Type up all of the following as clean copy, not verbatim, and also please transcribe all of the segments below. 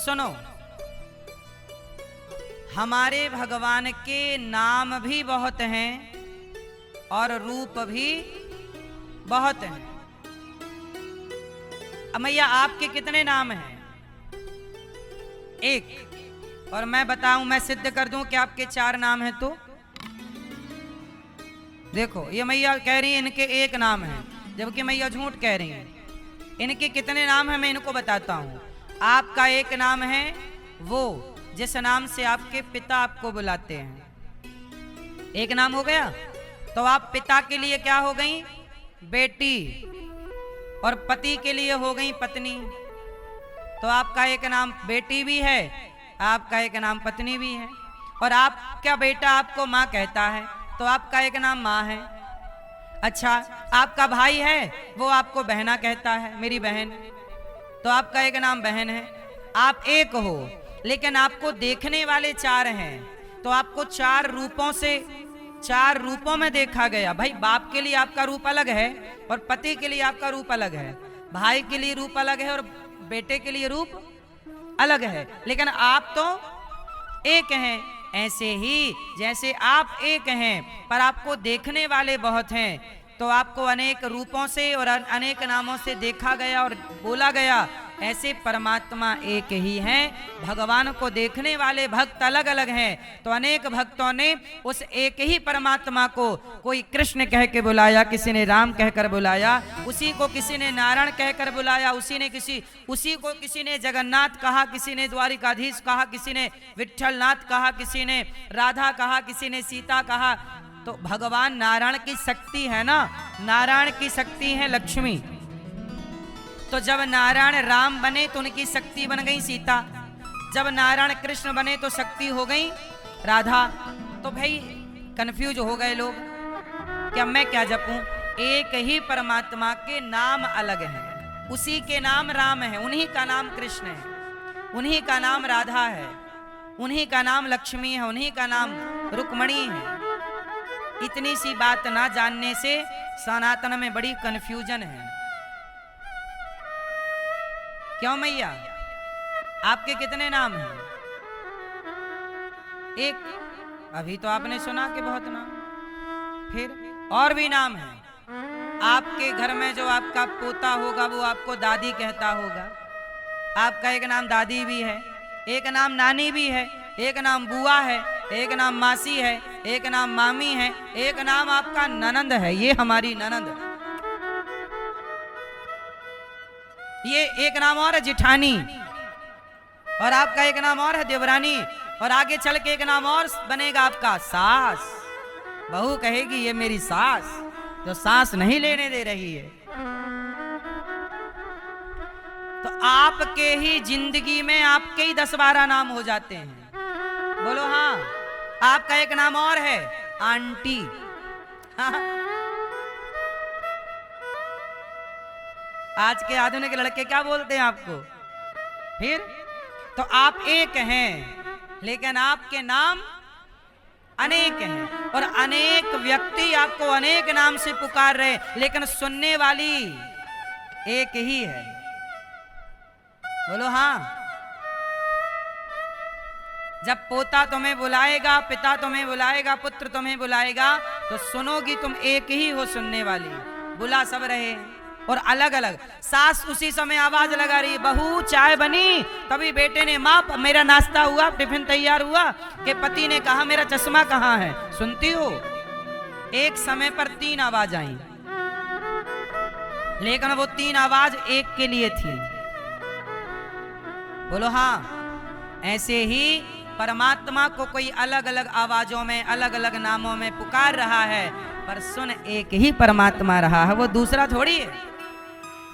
सुनो, हमारे भगवान के नाम भी बहुत हैं और रूप भी बहुत हैं। अब मैया आपके कितने नाम हैं? एक। और मैं बताऊं, मैं सिद्ध कर दूं कि आपके 4 नाम हैं। तो देखो, ये मैया कह रही है इनके एक नाम है, जबकि मैया झूठ कह रही है। इनके कितने नाम हैं मैं इनको बताता हूं। आपका एक नाम है वो जिस नाम से आपके पिता आपको बुलाते हैं, एक नाम हो गया। तो आप पिता के लिए क्या हो गई? बेटी। और पति के लिए हो गई पत्नी। तो आपका एक नाम बेटी भी है, आपका एक नाम पत्नी भी है। और आपका बेटा आपको माँ कहता है, तो आपका एक नाम माँ है। अच्छा, आपका भाई है, वो आपको बहना कहता है, मेरी बहन, तो आपका एक नाम बहन है। आप एक हो, लेकिन आपको देखने वाले 4 हैं, तो आपको 4 रूपों से, 4 रूपों में देखा गया। भाई, बाप के लिए आपका रूप अलग है और पति के लिए आपका रूप अलग है, भाई के लिए रूप अलग है और बेटे के लिए रूप अलग है, लेकिन आप तो एक हैं। ऐसे ही जैसे आप एक हैं पर आपको देखने वाले बहुत हैं, तो आपको अनेक रूपों से और अनेक नामों से देखा गया और बोला गया। ऐसे परमात्मा एक ही हैं। भगवान को देखने वाले भक्त अलग अलग हैं, तो अनेक भक्तों ने उस एक ही परमात्मा को, कोई कृष्ण कह के बुलाया, किसी ने राम कहकर बुलाया, उसी को किसी ने नारायण कहकर बुलाया, उसी को किसी ने जगन्नाथ कहा, किसी ने द्वारिकाधीश कहा, किसी ने विट्ठलनाथ कहा, किसी ने राधा कहा, किसी ने सीता कहा। तो भगवान नारायण की शक्ति है ना, नारायण की शक्ति है लक्ष्मी। तो जब नारायण राम बने तो उनकी शक्ति बन गई सीता, जब नारायण कृष्ण बने तो शक्ति हो गई राधा। तो भाई कंफ्यूज हो गए लोग कि अब मैं क्या जपूं। एक ही परमात्मा के नाम अलग हैं, उसी के नाम राम है, उन्हीं का नाम कृष्ण है, उन्हीं का नाम राधा है, उन्हीं का नाम लक्ष्मी है, उन्हीं का नाम रुक्मणी है। इतनी सी बात ना जानने से सनातन में बड़ी कंफ्यूजन है। क्यों मैया, आपके कितने नाम हैं? एक। अभी तो आपने सुना कि बहुत नाम, फिर और भी नाम हैं। आपके घर में जो आपका पोता होगा वो आपको दादी कहता होगा, आपका एक नाम दादी भी है, एक नाम नानी भी है, एक नाम बुआ है, एक नाम मासी है, एक नाम मामी है, एक नाम आपका ननंद है, ये हमारी ननंद। ये एक नाम और है जिठानी, और आपका एक नाम और है देवरानी, और आगे चल के एक नाम और बनेगा आपका सास। बहू कहेगी ये मेरी सास, तो सास नहीं लेने दे रही है। तो आपके ही जिंदगी में आपके ही 10-12 नाम हो जाते हैं। बोलो हाँ। आपका एक नाम और है आंटी। आज के आधुनिक लड़के क्या बोलते हैं आपको? फिर तो आप एक हैं, लेकिन आपके नाम अनेक हैं, और अनेक व्यक्ति आपको अनेक नाम से पुकार रहे, लेकिन सुनने वाली एक ही है। बोलो हाँ। जब पोता तुम्हें बुलाएगा, पिता तुम्हें बुलाएगा, पुत्र तुम्हें बुलाएगा, तो सुनोगी तुम एक ही हो सुनने वाली। बुला सब रहे और अलग अलग। सास उसी समय आवाज लगा रही, बहू चाय बनी, तभी बेटे ने माँ मेरा नाश्ता हुआ, टिफिन तैयार हुआ, कि पति ने कहा मेरा चश्मा कहाँ है। सुनती हो? एक समय पर 3 आवाज आई, लेकिन वो 3 आवाज एक के लिए थी। बोलो हाँ। ऐसे ही परमात्मा को कोई अलग अलग आवाजों में, अलग अलग नामों में पुकार रहा है, पर सुन एक ही परमात्मा रहा है, वो दूसरा थोड़ी है।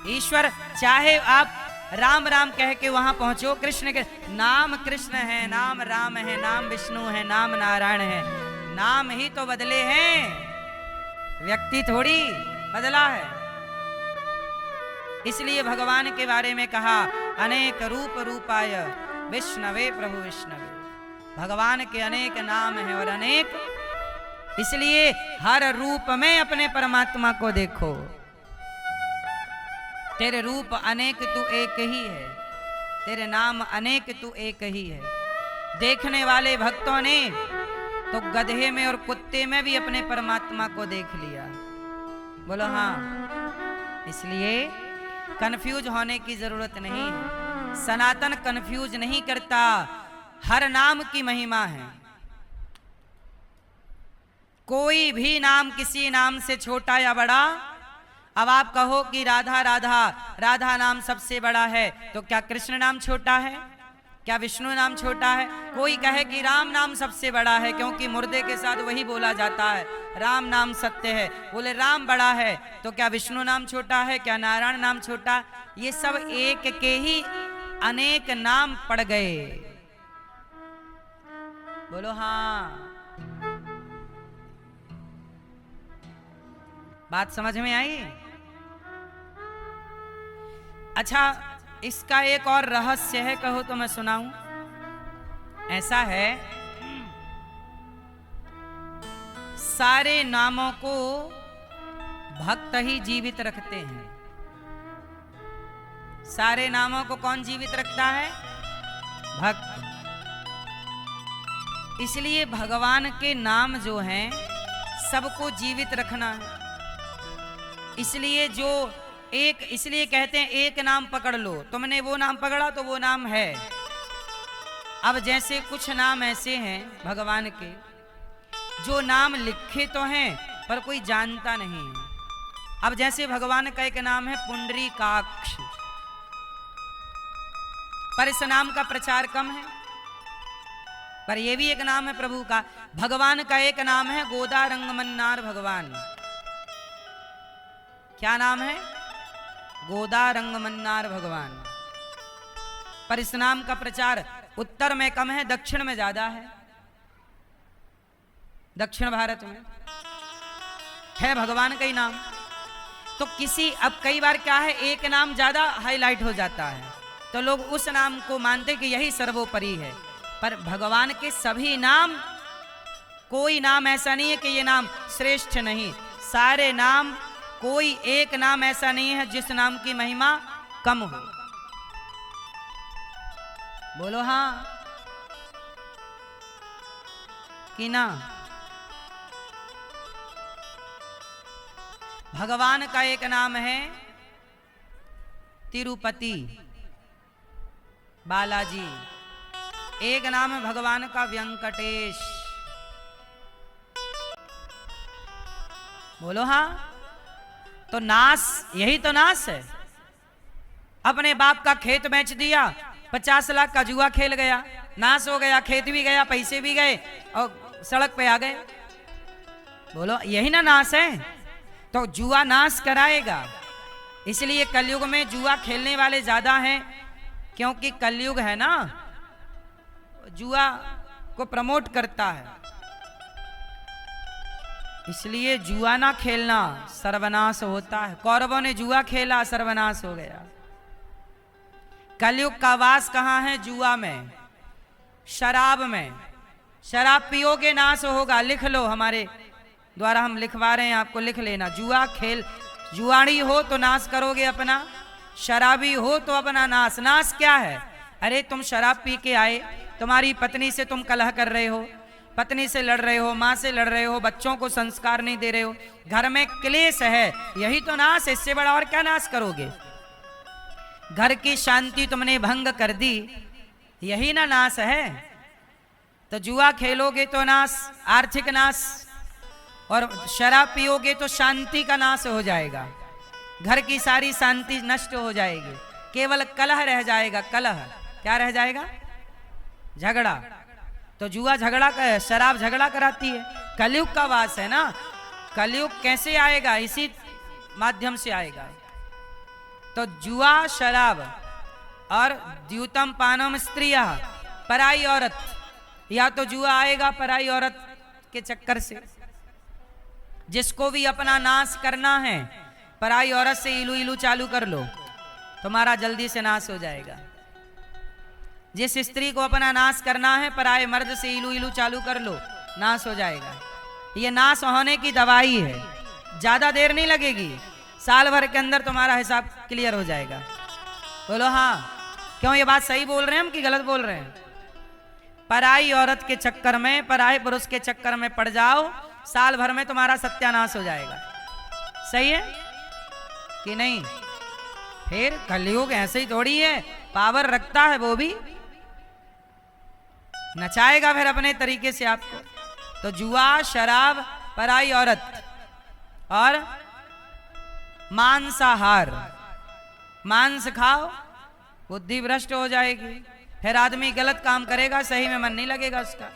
ईश्वर चाहे आप राम राम कह के वहां पहुंचो, कृष्ण के नाम कृष्ण है, नाम राम है, नाम विष्णु है, नाम नारायण है, नाम ही तो बदले हैं, व्यक्ति थोड़ी बदला है। इसलिए भगवान के बारे में कहा अनेक रूप रूपाय विष्णवे प्रभु विष्णवे। भगवान के अनेक नाम हैं और अनेक, इसलिए हर रूप में अपने परमात्मा को देखो। तेरे रूप अनेक तू एक ही है। तेरे नाम अनेक तू एक ही है। देखने वाले भक्तों ने तो गधे में और कुत्ते में भी अपने परमात्मा को देख लिया। बोलो हाँ। इसलिए कंफ्यूज होने की जरूरत नहीं है। सनातन कंफ्यूज नहीं करता, हर नाम की महिमा है। कोई भी नाम किसी नाम से छोटा या बड़ा। अब आप कहो कि राधा राधा, राधा नाम सबसे बड़ा है, तो क्या कृष्ण नाम छोटा है? क्या विष्णु नाम छोटा है? कोई कहे कि राम नाम सबसे बड़ा है क्योंकि मुर्दे के साथ वही बोला जाता है, राम नाम सत्य है, बोले राम बड़ा है, तो क्या विष्णु नाम छोटा है? क्या नारायण नाम छोटा? ये सब एक के ही अनेक नाम पड़ गए। बोलो हाँ। बात समझ में आई? अच्छा, इसका एक और रहस्य है, कहो तो मैं सुनाऊं। ऐसा है, सारे नामों को भक्त ही जीवित रखते हैं। सारे नामों को कौन जीवित रखता है? भक्त। इसलिए भगवान के नाम जो हैं सबको जीवित रखना है। इसलिए जो एक, इसलिए कहते हैं एक नाम पकड़ लो, तुमने वो नाम पकड़ा तो वो नाम है। अब जैसे कुछ नाम ऐसे हैं भगवान के जो नाम लिखे तो हैं पर कोई जानता नहीं है। अब जैसे भगवान का एक नाम है पुंडरीकाक्ष, पर इस नाम का प्रचार कम है, पर यह भी एक नाम है प्रभु का। भगवान का एक नाम है गोदारंगमन्नार भगवान। क्या नाम है? गोदारंगमन्नार भगवान। पर इस नाम का प्रचार उत्तर में कम है, दक्षिण में ज्यादा है। दक्षिण भारत में है भगवान का ही नाम। तो किसी, अब कई बार क्या है, एक नाम ज्यादा हाईलाइट हो जाता है तो लोग उस नाम को मानते कि यही सर्वोपरि है। पर भगवान के सभी नाम, कोई नाम ऐसा नहीं है कि ये नाम श्रेष्ठ नहीं। सारे नाम, कोई एक नाम ऐसा नहीं है जिस नाम की महिमा कम हो। बोलो हाँ कि ना? भगवान का एक नाम है तिरुपति बालाजी। एक नाम है भगवान का व्यंकटेश। बोलो हाँ। तो नास, यही तो नास है। अपने बाप का खेत बेच दिया, 50 लाख का जुआ खेल गया, नाश हो गया, खेत भी गया, पैसे भी गए और सड़क पे आ गए। बोलो यही ना नाश है? तो जुआ नाश कराएगा। इसलिए कलयुग में जुआ खेलने वाले ज्यादा हैं, क्योंकि कलयुग है ना, जुआ को प्रमोट करता है। इसलिए जुआ ना खेलना, सर्वनाश होता है। कौरवों ने जुआ खेला, सर्वनाश हो गया। कलयुग का वास कहाँ है? जुआ में, शराब में। शराब पियोगे नाश होगा। लिख लो, हमारे द्वारा हम लिखवा रहे हैं, आपको लिख लेना। जुआ खेल, जुआड़ी हो तो नाश करोगे अपना, शराबी हो तो अपना नाश। नाश क्या है? अरे तुम शराब पी के आए, तुम्हारी पत्नी से तुम कलह कर रहे हो, पत्नी से लड़ रहे हो, माँ से लड़ रहे हो, बच्चों को संस्कार नहीं दे रहे हो, घर में क्लेश है, यही तो नाश है। इससे बड़ा और क्या नाश करोगे? घर की शांति तुमने भंग कर दी, यही ना नाश है। तो जुआ खेलोगे तो नाश, आर्थिक नाश, और शराब पियोगे तो शांति का नाश हो जाएगा। घर की सारी शांति नष्ट हो जाएगी, केवल कलह रह जाएगा। कलह क्या रह जाएगा? झगड़ा। तो जुआ झगड़ा का, शराब झगड़ा कराती है। कलयुग का वास है ना। कलयुग कैसे आएगा? इसी माध्यम से आएगा। तो जुआ, शराब और द्यूतम पानम स्त्रिया, पराई औरत, या तो जुआ आएगा पराई औरत के चक्कर से। जिसको भी अपना नाश करना है, पराई औरत से इलू इलू चालू कर लो, तुम्हारा जल्दी से नाश हो जाएगा। जिस स्त्री को अपना नाश करना है, पराये मर्द से इलू इलू चालू कर लो, नाश हो जाएगा। ये नाश होने की दवाई है, ज्यादा देर नहीं लगेगी, साल भर के अंदर तुम्हारा हिसाब क्लियर हो जाएगा। बोलो हाँ क्यों ये बात सही बोल रहे हैं हम कि गलत बोल रहे हैं? पराई औरत के चक्कर में, पराए पुरुष के चक्कर में पड़ जाओ, साल भर में तुम्हारा सत्यानाश हो जाएगा। सही है कि नहीं? फिर कलयुग ऐसे ही थोड़ी है, पावर रखता है, वो भी नचाएगा फिर अपने तरीके से आपको। तो जुआ, शराब, पराई औरत और मांसाहार, मांस खाओ, बुद्धि भ्रष्ट हो जाएगी, फिर आदमी गलत काम करेगा, सही में मन नहीं लगेगा उसका।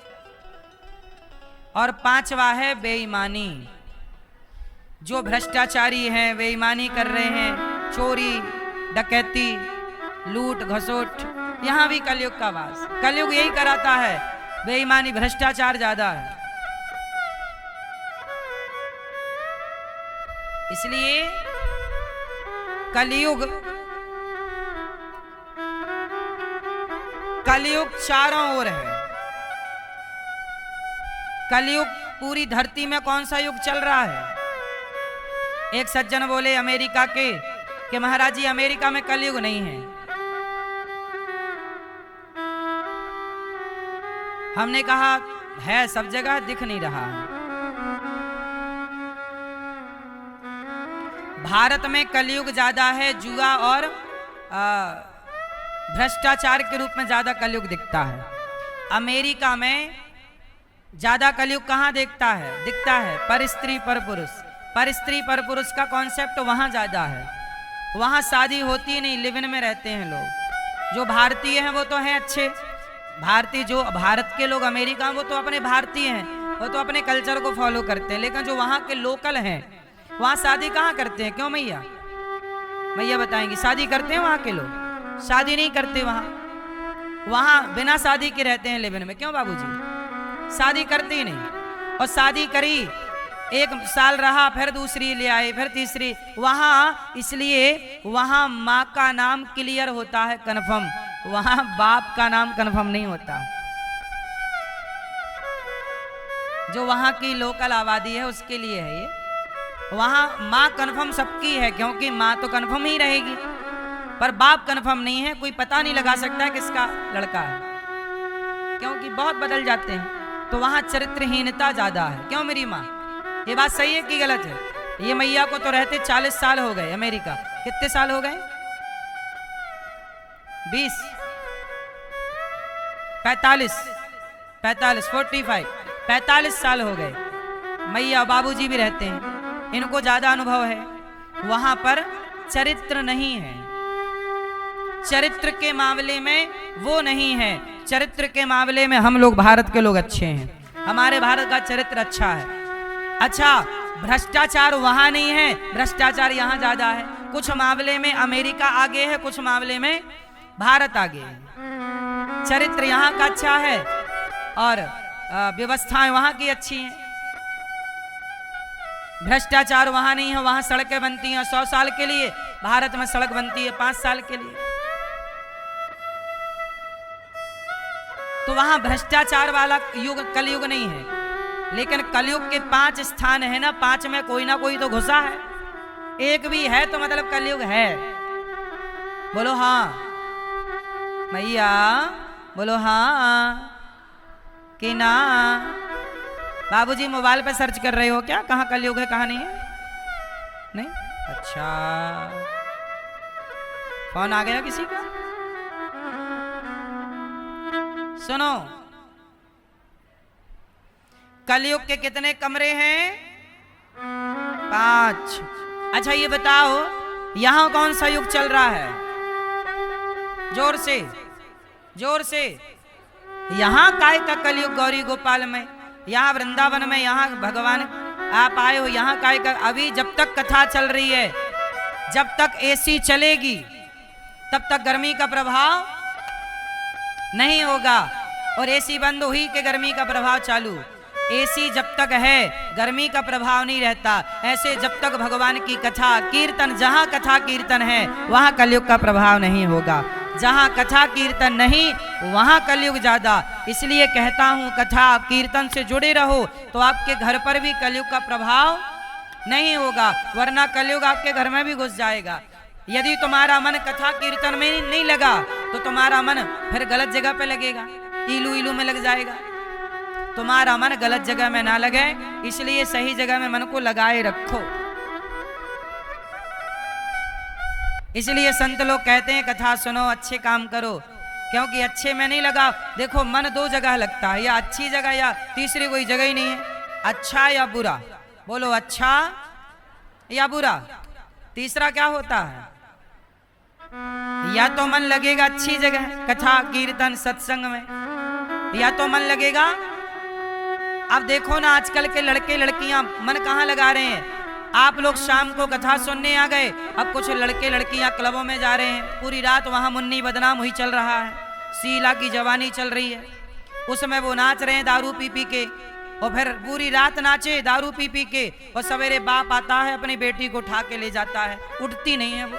और पांचवा है बेईमानी। जो भ्रष्टाचारी हैं, बेईमानी कर रहे हैं, चोरी डकैती लूट घसोट, यहां भी कलयुग का वास। कलयुग यही कराता है, बेईमानी भ्रष्टाचार ज्यादा है। इसलिए कलयुग चारों ओर है। कलयुग पूरी धरती में कौन सा युग चल रहा है? एक सज्जन बोले अमेरिका के कि महाराज जी अमेरिका में कलयुग नहीं है। हमने कहा है सब जगह, दिख नहीं रहा। भारत में कलयुग ज्यादा है, जुआ और भ्रष्टाचार के रूप में ज्यादा कलयुग दिखता है। अमेरिका में ज्यादा कलयुग कहाँ दिखता है पर स्त्री पर पुरुष। पर स्त्री पर पुरुष का कॉन्सेप्ट वहां ज्यादा है। वहां शादी होती नहीं, लिव इन में रहते हैं लोग। जो भारतीय हैं वो तो हैं अच्छे भारतीय, जो भारत के लोग अमेरिका वो तो अपने भारतीय हैं, वो तो अपने कल्चर को फॉलो करते हैं। लेकिन जो वहां के लोकल हैं वहां शादी कहाँ करते हैं? क्यों मैया? मैया बताएंगी। शादी करते हैं वहां के लोग? शादी नहीं करते वहां बिना शादी के रहते हैं लिव इन में। क्यों बाबूजी? शादी करते ही नहीं। और शादी करी, एक साल रहा, फिर दूसरी ले आए, फिर तीसरी। वहां इसलिए वहां माँ का नाम क्लियर होता है, कन्फर्म। वहां बाप का नाम कन्फर्म नहीं होता। जो वहां की लोकल आबादी है उसके लिए है ये। वहां माँ कन्फर्म सबकी है, क्योंकि माँ तो कन्फर्म ही रहेगी, पर बाप कन्फर्म नहीं है। कोई पता नहीं लगा सकता है किसका लड़का है, क्योंकि बहुत बदल जाते हैं। तो वहां चरित्रहीनता ज्यादा है। क्यों मेरी माँ? ये बात सही है कि गलत है? ये मैया को तो रहते 40 साल हो गए अमेरिका। कितने साल हो गए? 20, 45, 45 साल हो गए। मैया बाबूजी भी रहते हैं, इनको ज्यादा अनुभव है। वहां पर चरित्र नहीं है, चरित्र के मामले में वो नहीं है। चरित्र के मामले में हम लोग भारत के लोग अच्छे हैं, हमारे भारत का चरित्र अच्छा है। अच्छा, भ्रष्टाचार वहां नहीं है, भ्रष्टाचार यहां ज्यादा है। कुछ मामले में अमेरिका आगे है, कुछ मामले में भारत आगे है। चरित्र यहां का अच्छा है और व्यवस्थाएं वहां की अच्छी हैं। भ्रष्टाचार वहां नहीं है। वहां सड़कें बनती हैं 100 साल के लिए, भारत में सड़क बनती है 5 साल के लिए। तो वहां भ्रष्टाचार वाला युग कलयुग नहीं है। लेकिन कलयुग के 5 स्थान है ना, 5 में कोई ना कोई तो घुसा है। एक भी है तो मतलब कलयुग है। बोलो हाँ मैया, बोलो हाँ कि ना। बाबूजी मोबाइल पे सर्च कर रहे हो क्या? कहाँ कलयुग है कहाँ नहीं है? नहीं? अच्छा, फोन आ गया किसी का? सुनो, कलयुग के कितने कमरे हैं? 5। अच्छा ये बताओ यहां कौन सा युग चल रहा है? जोर से, जोर से। यहां काय का कलयुग गौरी गोपाल में, यहाँ वृंदावन में, यहाँ भगवान आप आए हो, यहाँ काय का। अभी जब तक कथा चल रही है, जब तक एसी चलेगी तब तक गर्मी का प्रभाव नहीं होगा, और एसी बंद हुई कि गर्मी का प्रभाव चालू। एसी जब तक है गर्मी का प्रभाव नहीं रहता। ऐसे जब तक भगवान की कथा कीर्तन, जहाँ कथा कीर्तन है वहाँ कलयुग का प्रभाव नहीं होगा। जहाँ कथा कीर्तन नहीं वहाँ कलयुग ज्यादा। इसलिए कहता हूँ कथा कीर्तन से जुड़े रहो तो आपके घर पर भी कलयुग का प्रभाव नहीं होगा, वरना कलयुग आपके घर में भी घुस जाएगा। यदि तुम्हारा मन कथा कीर्तन में नहीं लगा तो तुम्हारा मन फिर गलत जगह पे लगेगा, इलू इलू में लग जाएगा। तुम्हारा मन गलत जगह में ना लगे, इसलिए सही जगह में मन को लगाए रखो। इसलिए संत लोग कहते हैं कथा सुनो, अच्छे काम करो, क्योंकि अच्छे में नहीं लगा। देखो मन दो जगह लगता है, या अच्छी जगह या तीसरी कोई जगह ही नहीं है। अच्छा या बुरा, बोलो अच्छा या बुरा, तीसरा क्या होता है? या तो मन लगेगा अच्छी जगह कथा कीर्तन सत्संग में, या तो मन लगेगा। अब देखो ना आजकल के लड़के लड़कियां मन कहाँ लगा रहे हैं। आप लोग शाम को कथा सुनने आ गए, अब कुछ लड़के लड़कियां क्लबों में जा रहे हैं, पूरी रात वहां मुन्नी बदनाम हुई चल रहा है, शीला की जवानी चल रही है, उसमें वो नाच रहे हैं दारू पी पी के, और फिर पूरी रात नाचे दारू पी पी के, और सवेरे बाप आता है अपनी बेटी को उठा के ले जाता है, उठती नहीं है वो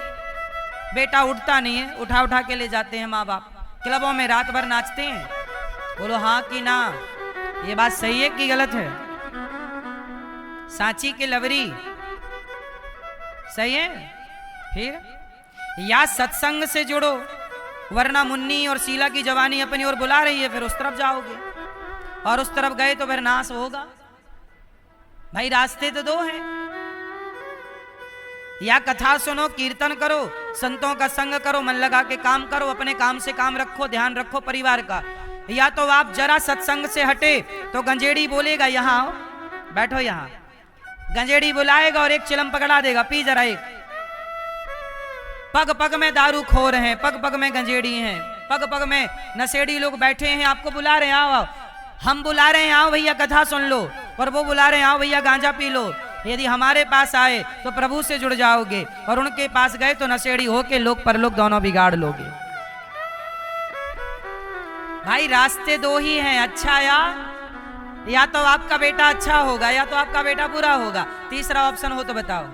बेटा, उठता नहीं है, उठा उठा के ले जाते हैं माँ बाप, क्लबों में रात भर नाचते हैं। बोलो हाँ कि ना, ये बात सही है कि गलत है? सांची के लवरी सही है? फिर या सत्संग से जुड़ो, वरना मुन्नी और शीला की जवानी अपनी ओर बुला रही है, फिर उस तरफ जाओगे, और उस तरफ गए तो फिर नाश होगा। भाई रास्ते तो दो हैं, या कथा सुनो कीर्तन करो, संतों का संग करो, मन लगा के काम करो, अपने काम से काम रखो, ध्यान रखो परिवार का। या तो आप जरा सत्संग से हटे तो गंजेड़ी बोलेगा यहाँ आओ, बैठो यहाँ, गंजेड़ी बुलाएगा और एक चिलम पकड़ा देगा, पी जरा एक। पग पग में दारू खोर हैं, पग पग में गंजेड़ी हैं, पग पग में नशेड़ी लोग बैठे हैं, आपको बुला रहे हैं आओ आओ, हम बुला रहे हैं आओ भैया कथा सुन लो, और वो बुला रहे हैं आओ भैया गांजा पी लो। यदि हमारे पास आए तो प्रभु से जुड़ जाओगे, और उनके पास गए तो नशेड़ी होके लोग परलोक दोनों बिगाड़ लोगे। भाई रास्ते दो ही हैं, अच्छा या तो आपका बेटा अच्छा होगा, या तो आपका बेटा बुरा होगा, तीसरा ऑप्शन हो तो बताओ।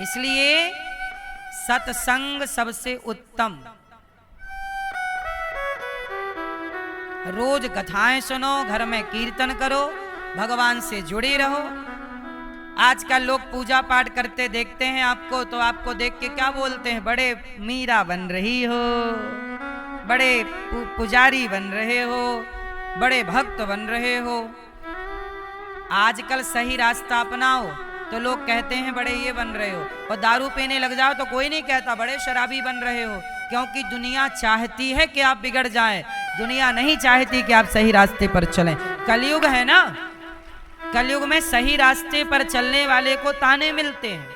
इसलिए सत्संग सबसे उत्तम, रोज कथाएं सुनो, घर में कीर्तन करो, भगवान से जुड़े रहो। आजकल लोग पूजा पाठ करते देखते हैं आपको, तो आपको देख के क्या बोलते हैं? बड़े मीरा बन रही हो, बड़े पुजारी बन रहे हो, बड़े भक्त बन रहे हो। आजकल सही रास्ता अपनाओ तो लोग कहते हैं बड़े ये बन रहे हो, और दारू पीने लग जाओ तो कोई नहीं कहता बड़े शराबी बन रहे हो, क्योंकि दुनिया चाहती है कि आप बिगड़ जाएं, दुनिया नहीं चाहती कि आप सही रास्ते पर चलें। कलयुग है ना, कलयुग में सही रास्ते पर चलने वाले को ताने मिलते हैं,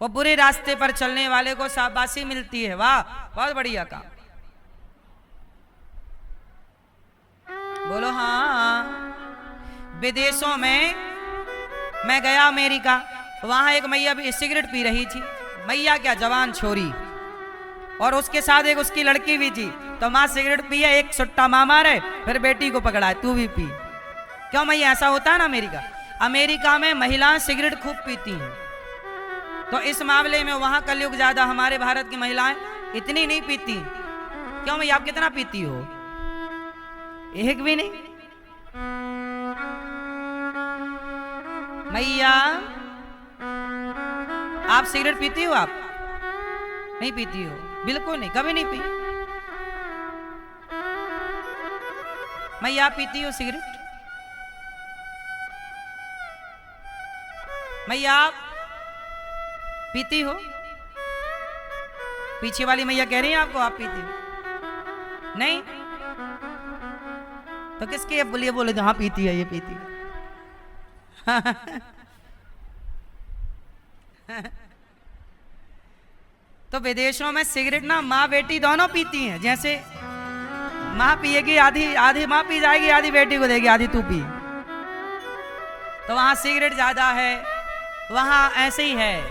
और बुरे रास्ते पर चलने वाले को शाबाशी मिलती है। वाह बहुत बढ़िया काम, बोलो हाँ। विदेशों में मैं गया अमेरिका, वहां एक मैया भी सिगरेट पी रही थी, मैया क्या जवान छोरी, और उसके साथ एक उसकी लड़की भी थी, तो माँ सिगरेट पिए, एक सुट्टा माँ मारे, फिर बेटी को पकड़ा तू भी पी। क्यों मैया? ऐसा होता है ना अमेरिका, अमेरिका में महिलाएं सिगरेट खूब पीती हैं, तो इस मामले में वहां कलयुग ज्यादा, हमारे भारत की महिलाएं इतनी नहीं पीती। क्यों मैया आप कितना पीती हो? एक भी नहीं। मैया आप सिगरेट पीती हो? आप नहीं पीती हो? बिल्कुल नहीं, कभी नहीं पी। मैया आप पीती हो सिगरेट? मैया आप पीती हो? पीछे वाली मैया कह रही है आपको आप पीती हो? नहीं तो किसके बोलिए? बोले तो हाँ पीती है, ये पीती है। तो विदेशों में सिगरेट ना माँ बेटी दोनों पीती हैं, जैसे माँ पिएगी आधी आधी माँ पी जाएगी, आधी बेटी को देगी, आधी तू पी। तो वहां सिगरेट ज्यादा है, वहां ऐसे ही है,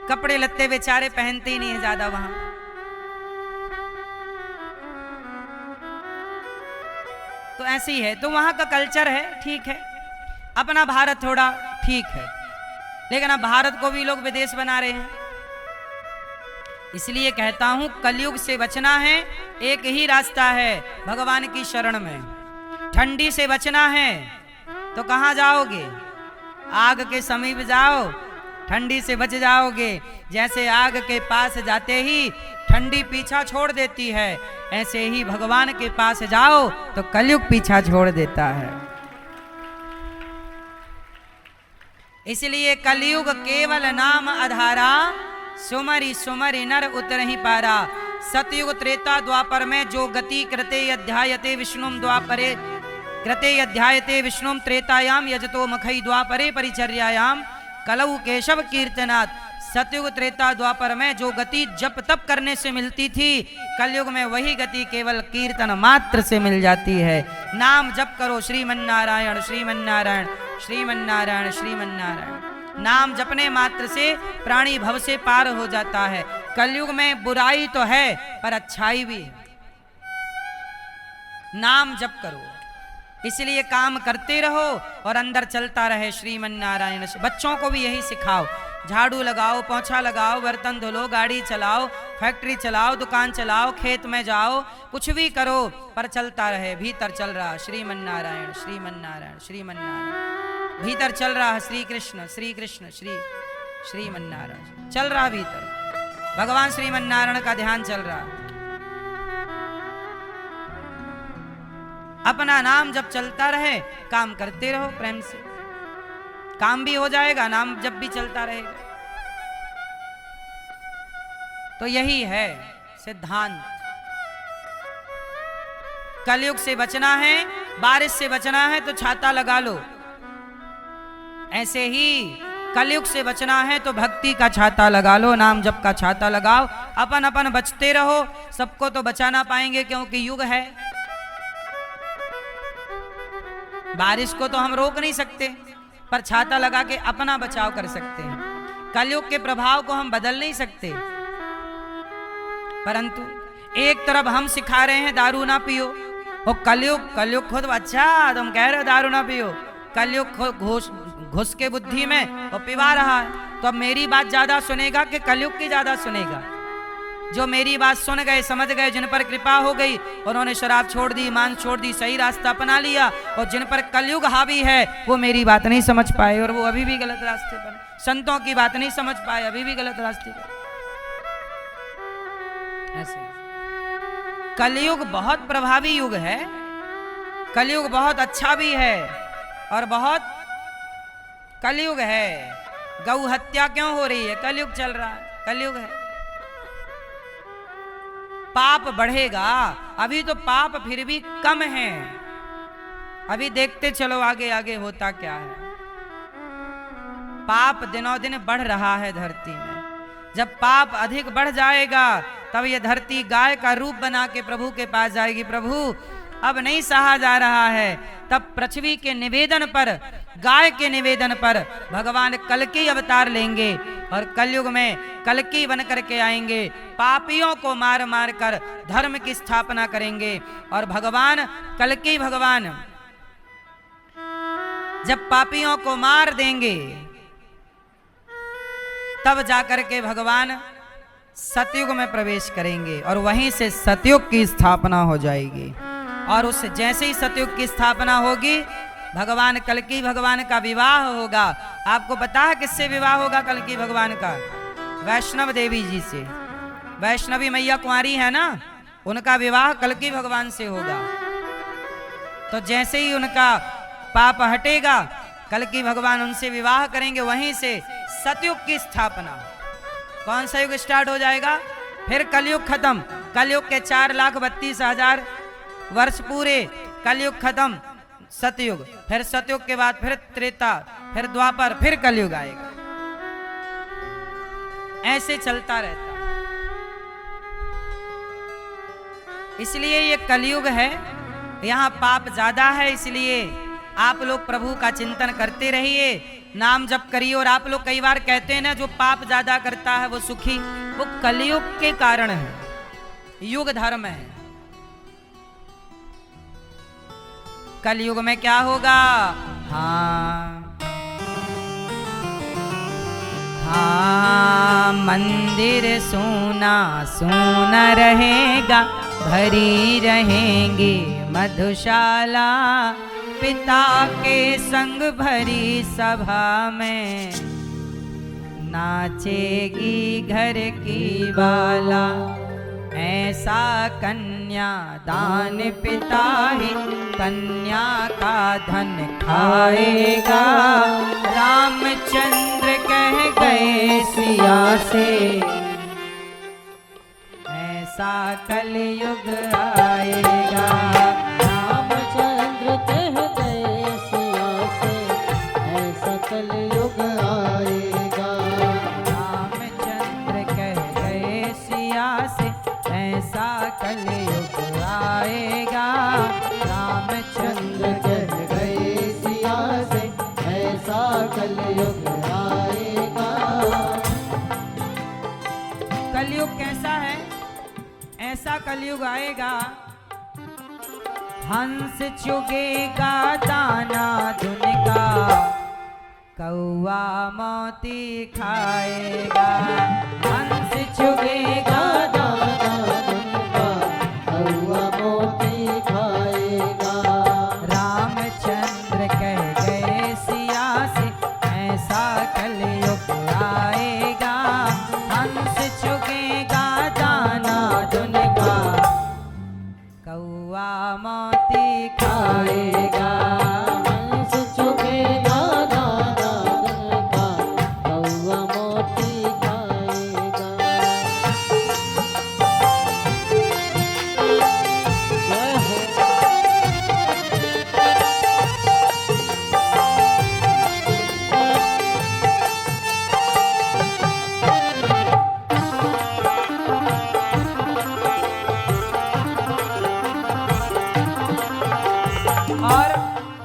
कपड़े लत्ते बेचारे पहनते ही नहीं है ज्यादा वहां। तो ऐसे ही है, तो वहां का कल्चर है, ठीक है। अपना भारत थोड़ा ठीक है, लेकिन अब भारत को भी लोग विदेश बना रहे हैं। इसलिए कहता हूं कलयुग से बचना है, एक ही रास्ता है, भगवान की शरण में। ठंडी से बचना है तो कहां जाओगे? आग के समीप जाओ, ठंडी से बच जाओगे। जैसे आग के पास जाते ही ठंडी पीछा छोड़ देती है, ऐसे ही भगवान के पास जाओ तो कलयुग पीछा छोड़ देता है। इसलिए कलयुग केवल नाम आधारा, सुमरि सुमरि नर उतरहि पारा। सतयुग त्रेता द्वापर में जो गति कृते अध्यायते विष्णुम द्वापरे, कृते अध्यायते विष्णुम त्रेतायाम यजतो मखई द्वापरे परिचर्यायाम कलऊ केशव कीर्तनात्। सतयुग त्रेता द्वापर में जो गति जप तप करने से मिलती थी, कलयुग में वही गति केवल कीर्तन मात्र से मिल जाती है। नाम जप करो, श्रीमन्नारायण श्रीमन्नारायण श्रीमन्नारायण श्रीमन्नारायण। नाम जपने मात्र से प्राणी भव से पार हो जाता है। कलयुग में बुराई तो है पर अच्छाई भी है। नाम जप करो, इसलिए काम करते रहो और अंदर चलता रहे श्रीमन्नारायण। बच्चों को भी यही सिखाओ, झाड़ू लगाओ, पोंछा लगाओ, बर्तन धुलो, गाड़ी चलाओ, फैक्ट्री चलाओ, दुकान चलाओ, खेत में जाओ, कुछ भी करो पर चलता रहे, भीतर चल रहा श्रीमन्नारायण श्रीमन्नारायण श्रीमन्नारायण। भीतर चल रहा श्री कृष्ण श्रीमन्नारायण चल रहा, भीतर भगवान श्रीमन्नारायण का ध्यान चल रहा। अपना नाम जब चलता रहे, काम करते रहो प्रेम से, काम भी हो जाएगा, नाम जब भी चलता रहेगा। तो यही है सिद्धांत। कलयुग से बचना है, बारिश से बचना है तो छाता लगा लो। ऐसे ही कलयुग से बचना है तो भक्ति का छाता लगा लो, नाम जप का छाता लगाओ। अपन अपन बचते रहो, सबको तो बचा ना पाएंगे क्योंकि युग है। बारिश को तो हम रोक नहीं सकते, पर छाता लगा के अपना बचाव कर सकते हैं। कलयुग के प्रभाव को हम बदल नहीं सकते, परंतु एक तरफ हम सिखा रहे हैं दारू ना पियो, और कलयुग खुद अच्छा तुम कह रहे हो दारू ना पियो, कलयुग घुस के बुद्धि में और पिवा रहा है। तो अब मेरी बात ज्यादा सुनेगा कि कलयुग की ज्यादा सुनेगा? जो मेरी बात सुन गए, समझ गए, जिन पर कृपा हो गई, उन्होंने शराब छोड़ दी, मांस छोड़ दी, सही रास्ता अपना लिया, और जिन पर कलयुग हावी है वो मेरी बात नहीं समझ पाए और वो अभी भी गलत रास्ते पर, संतों की बात नहीं समझ पाए, अभी भी गलत रास्ते पर। ऐसे कलयुग बहुत प्रभावी युग है, कलयुग बहुत अच्छा भी है और बहुत कलयुग है। गौ हत्या क्यों हो रही है? कलयुग चल रहा है, कलयुग है। पाप बढ़ेगा, अभी तो पाप फिर भी कम है, अभी देखते चलो आगे आगे होता क्या है। पाप दिनों दिन बढ़ रहा है धरती में। जब पाप अधिक बढ़ जाएगा तब ये धरती गाय का रूप बना के प्रभु के पास जाएगी। प्रभु अब नहीं सहा जा रहा है, तब पृथ्वी के निवेदन पर, गाय के निवेदन पर भगवान कल्कि अवतार लेंगे और कलयुग में कल्कि बन करके आएंगे। पापियों को मार मार कर धर्म की स्थापना करेंगे। और भगवान कल्कि भगवान जब पापियों को मार देंगे तब जाकर के भगवान सतयुग में प्रवेश करेंगे और वहीं से सतयुग की स्थापना हो जाएगी। और उस जैसे ही सतयुग की स्थापना होगी, भगवान कल्कि भगवान का विवाह होगा। आपको पता है किससे विवाह होगा कल्कि भगवान का? वैष्णव देवी जी से। वैष्णवी मैया कुंवारी है ना, उनका विवाह कल्कि भगवान से होगा। तो जैसे ही उनका पाप हटेगा, कल्कि भगवान उनसे विवाह करेंगे, वहीं से सतयुग की स्थापना। कौन सा युग स्टार्ट हो जाएगा? फिर कलयुग खत्म। कलयुग के 4,32,000 वर्ष पूरे, कलयुग खत्म, सतयुग, फिर सतयुग के बाद फिर त्रेता, फिर द्वापर, फिर कलयुग आएगा। ऐसे चलता रहता। इसलिए ये कलयुग है, यहाँ पाप ज्यादा है, इसलिए आप लोग प्रभु का चिंतन करते रहिए, नाम जप करिए। और आप लोग कई बार कहते हैं ना, जो पाप ज्यादा करता है वो सुखी, वो कलयुग के कारण है, युग धर्म है। कलयुग में क्या होगा? हाँ हाँ, मंदिर सोना सोना रहेगा, भरी रहेंगे मधुशाला, पिता के संग भरी सभा में नाचेगी घर की बाला। ऐसा कन्या दान पिता ही कन्या का धन खाएगा। रामचंद्र कह गए सिया से ऐसा कलयुग आएगा। रामचंद्र कह गए सिया से ऐसा कलयुग आएगा। रामचंद्र कह गए सिया से ऐसा कलयुग आएगा। रामचंद्र कह गए सिया से ऐसा कलयुग आएगा। कलयुग कैसा है? ऐसा कलयुग आएगा, हंस चुगेगा दाना धुन का, कौआ मोती खाएगा। हंस चुगेगा दाना धुन का, कौआ मोती खाएगा। रामचंद्र कह गए सिया से ऐसा कलयुग आएगा। हंस चुगेगा दाना धुन का, कौआ मोती खाएगा। हंस चुगेगा दाना धुन का, कौआ मोती खाएगा। जय हो। और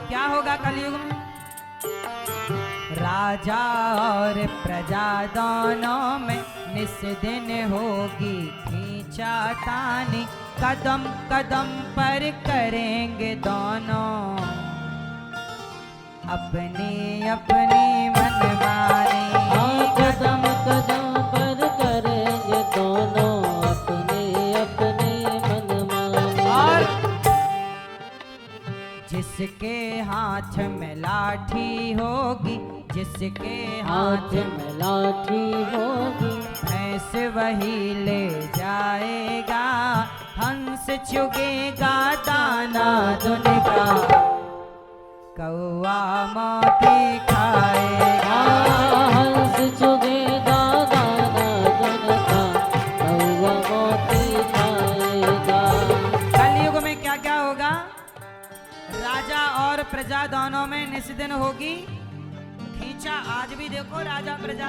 क्या होगा कलयुग में? राजा और प्रजा दोनों में निस दिन होगी खींचातानी। कदम कदम पर करेंगे दोनों अपनी अपनी मनमानी। कदम कदम पर करेंगे दोनों अपने अपने मनमानी। और जिसके हाथ में लाठी होगी, जिसके हाथ में लाठी होगी, भैंस वही ले जाएगा। हंस चुगेगा दाना धुन का, कौआ मोती खाएगा। हंस चुगेगा दाना धुन का, कौआ मोती खाएगा। कलयुग में क्या क्या होगा? राजा और प्रजा दोनों में निस्दिन होगी खींचा। आज भी देखो राजा प्रजा,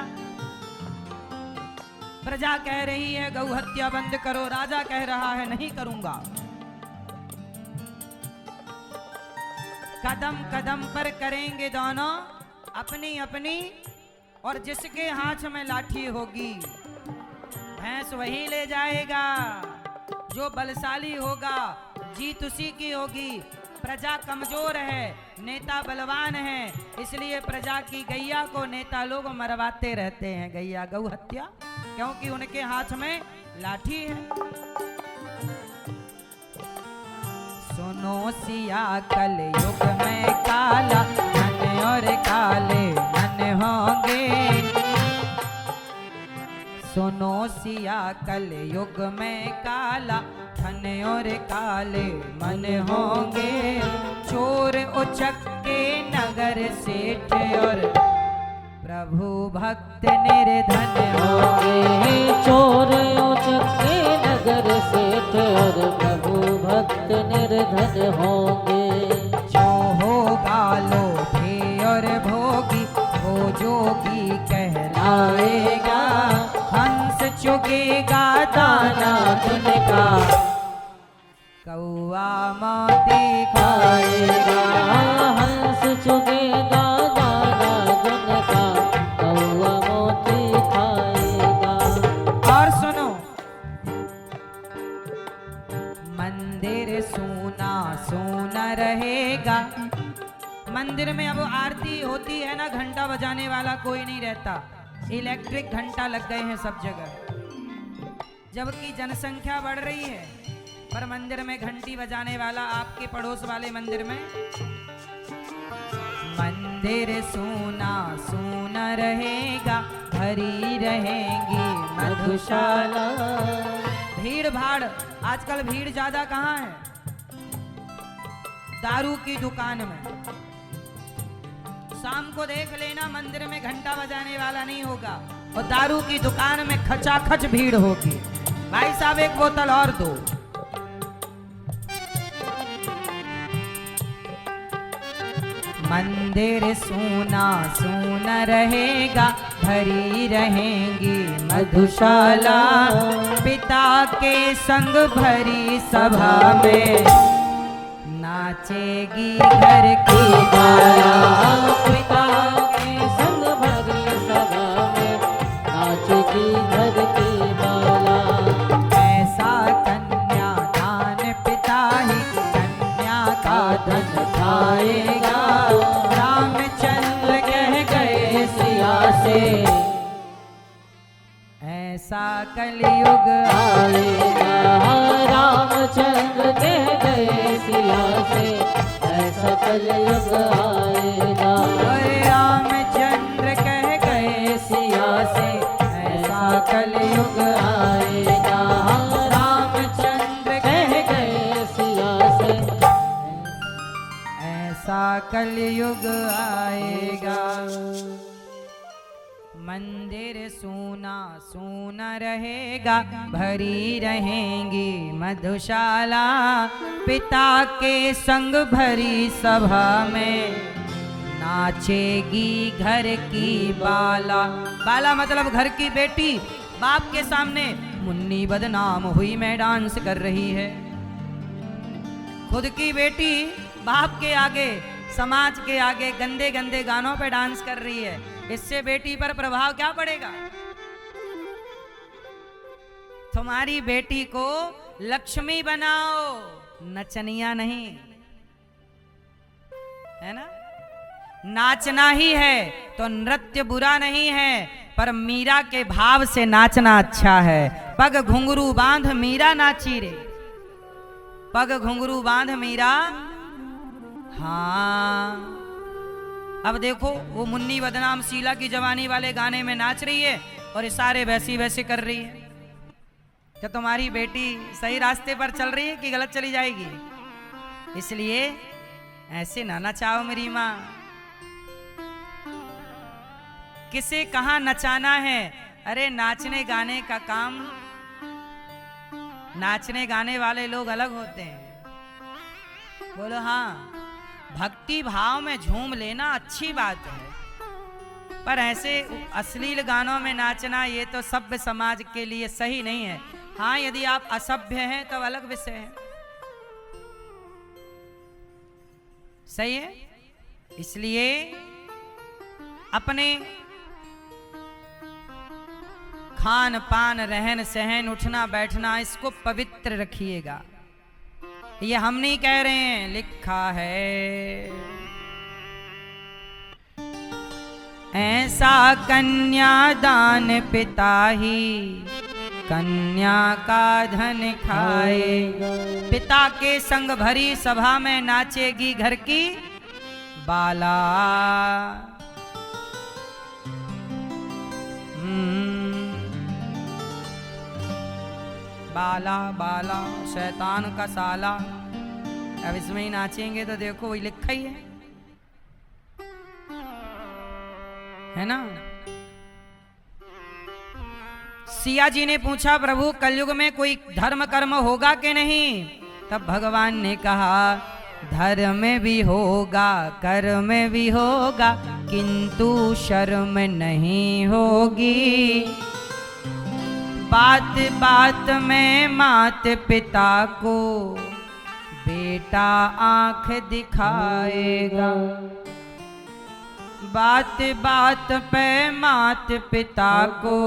प्रजा कह रही है गौ हत्या बंद करो, राजा कह रहा है नहीं करूंगा। कदम कदम पर करेंगे दोनों अपनी अपनी, और जिसके हाथ में लाठी होगी भैंस वही ले जाएगा। जो बलशाली होगा जीत उसी की होगी। प्रजा कमजोर है, नेता बलवान है, इसलिए प्रजा की गैया को नेता लोग मरवाते रहते हैं। गैया गौ हत्या, क्योंकि उनके हाथ में लाठी है। सुनो सिया कलयुग में काला मन और काले मन होंगे। सुनो सिया कलयुग में काला धन और काले मन होंगे। चोर उचक्के नगर सेठ और प्रभु भक्त निर्धन होंगे। चोर उचक्के नगर सेठ और प्रभु भक्त निर्धन होंगे। जो होगा लोभी और भोगी वो जोगी कहलाएगा। हंस चुगेगा दाना धुन का, कौआ मोती खाएगा। हंस चुगेगा दाना धुन का, कौआ मोती खाएगा। और सुनो, मंदिर सूना सूना रहेगा। मंदिर में अब आरती होती है ना, घंटा बजाने वाला कोई नहीं रहता, इलेक्ट्रिक घंटा लग गए हैं सब जगह। जबकि जनसंख्या बढ़ रही है, पर मंदिर में घंटी बजाने वाला आपके पड़ोस वाले मंदिर में मंदिर सूना सूना रहेगा, भरी रहेंगी मधुशाला। भीड़ भाड़, आजकल भीड़ ज्यादा कहाँ है? दारू की दुकान में। शाम को देख लेना, मंदिर में घंटा बजाने वाला नहीं होगा और दारू की दुकान में खचाखच भीड़ होगी। भाई साहब एक बोतल और दो। मंदिर सूना सूना रहेगा, भरी रहेंगी मधुशाला। पिता के संग भरी सभा में नाचेगी घर की बाला। पिता के संग भरी सभा में नाचेगी घर की बाला। ऐसा कन्यादान पिता ही कन्या का धन खाएगा। रामचंद्र कह गए सिया से, ऐसा कलयुग आएगा। रामचंद्र कह गए सिया से, ऐसा कलयुग आएगा। रामचंद्र कह गए सिया से, ऐसा कलयुग आएगा। रामचंद्र कह गए सिया से, ऐसा कलयुग आएगा। मंदिर सूना सूना रहेगा, भरी रहेंगी मधुशाला। पिता के संग भरी सभा में नाचेगी घर की बाला। बाला मतलब घर की बेटी। बाप के सामने मुन्नी बदनाम हुई मैं डांस कर रही है। खुद की बेटी बाप के आगे, समाज के आगे गंदे गंदे गानों पे डांस कर रही है। इससे बेटी पर प्रभाव क्या पड़ेगा? तुम्हारी बेटी को लक्ष्मी बनाओ, नचनिया नहीं, है ना? नाचना ही है तो नृत्य बुरा नहीं है, पर मीरा के भाव से नाचना अच्छा है। पग घुंघरू बांध मीरा नाची रे, पग घुंघरू बांध मीरा। हाँ, अब देखो वो मुन्नी बदनाम शीला की जवानी वाले गाने में नाच रही है और इशारे वैसी वैसे कर रही है। क्या तुम्हारी बेटी सही रास्ते पर चल रही है कि गलत चली जाएगी? इसलिए ऐसे ना नचाओ मेरी माँ। किसे कहाँ नचाना है? अरे नाचने गाने का काम, नाचने गाने वाले लोग अलग होते हैं। बोलो हाँ, भक्ति भाव में झूम लेना अच्छी बात है, पर ऐसे अश्लील गानों में नाचना ये तो सभ्य समाज के लिए सही नहीं है। हाँ, यदि आप असभ्य हैं तो अलग विषय है, सही है। इसलिए अपने खान पान, रहन सहन, उठना बैठना, इसको पवित्र रखिएगा। ये हम नहीं कह रहे हैं, लिखा है। ऐसा कन्यादान पिता ही कन्या का धन खाएगा। पिता के संग भरी सभा में नाचेगी घर की बाला। बाला बाला शैतान का साला। अब इसमें ही नाचेंगे तो देखो वही लिखा ही है ना। सिया जी ने पूछा, प्रभु कलयुग में कोई धर्म कर्म होगा कि नहीं? तब भगवान ने कहा, धर्म भी होगा, कर्म भी होगा, किंतु शर्म नहीं होगी। बात बात में मात पिता को बेटा आंख दिखाएगा। बात बात पे मात पिता को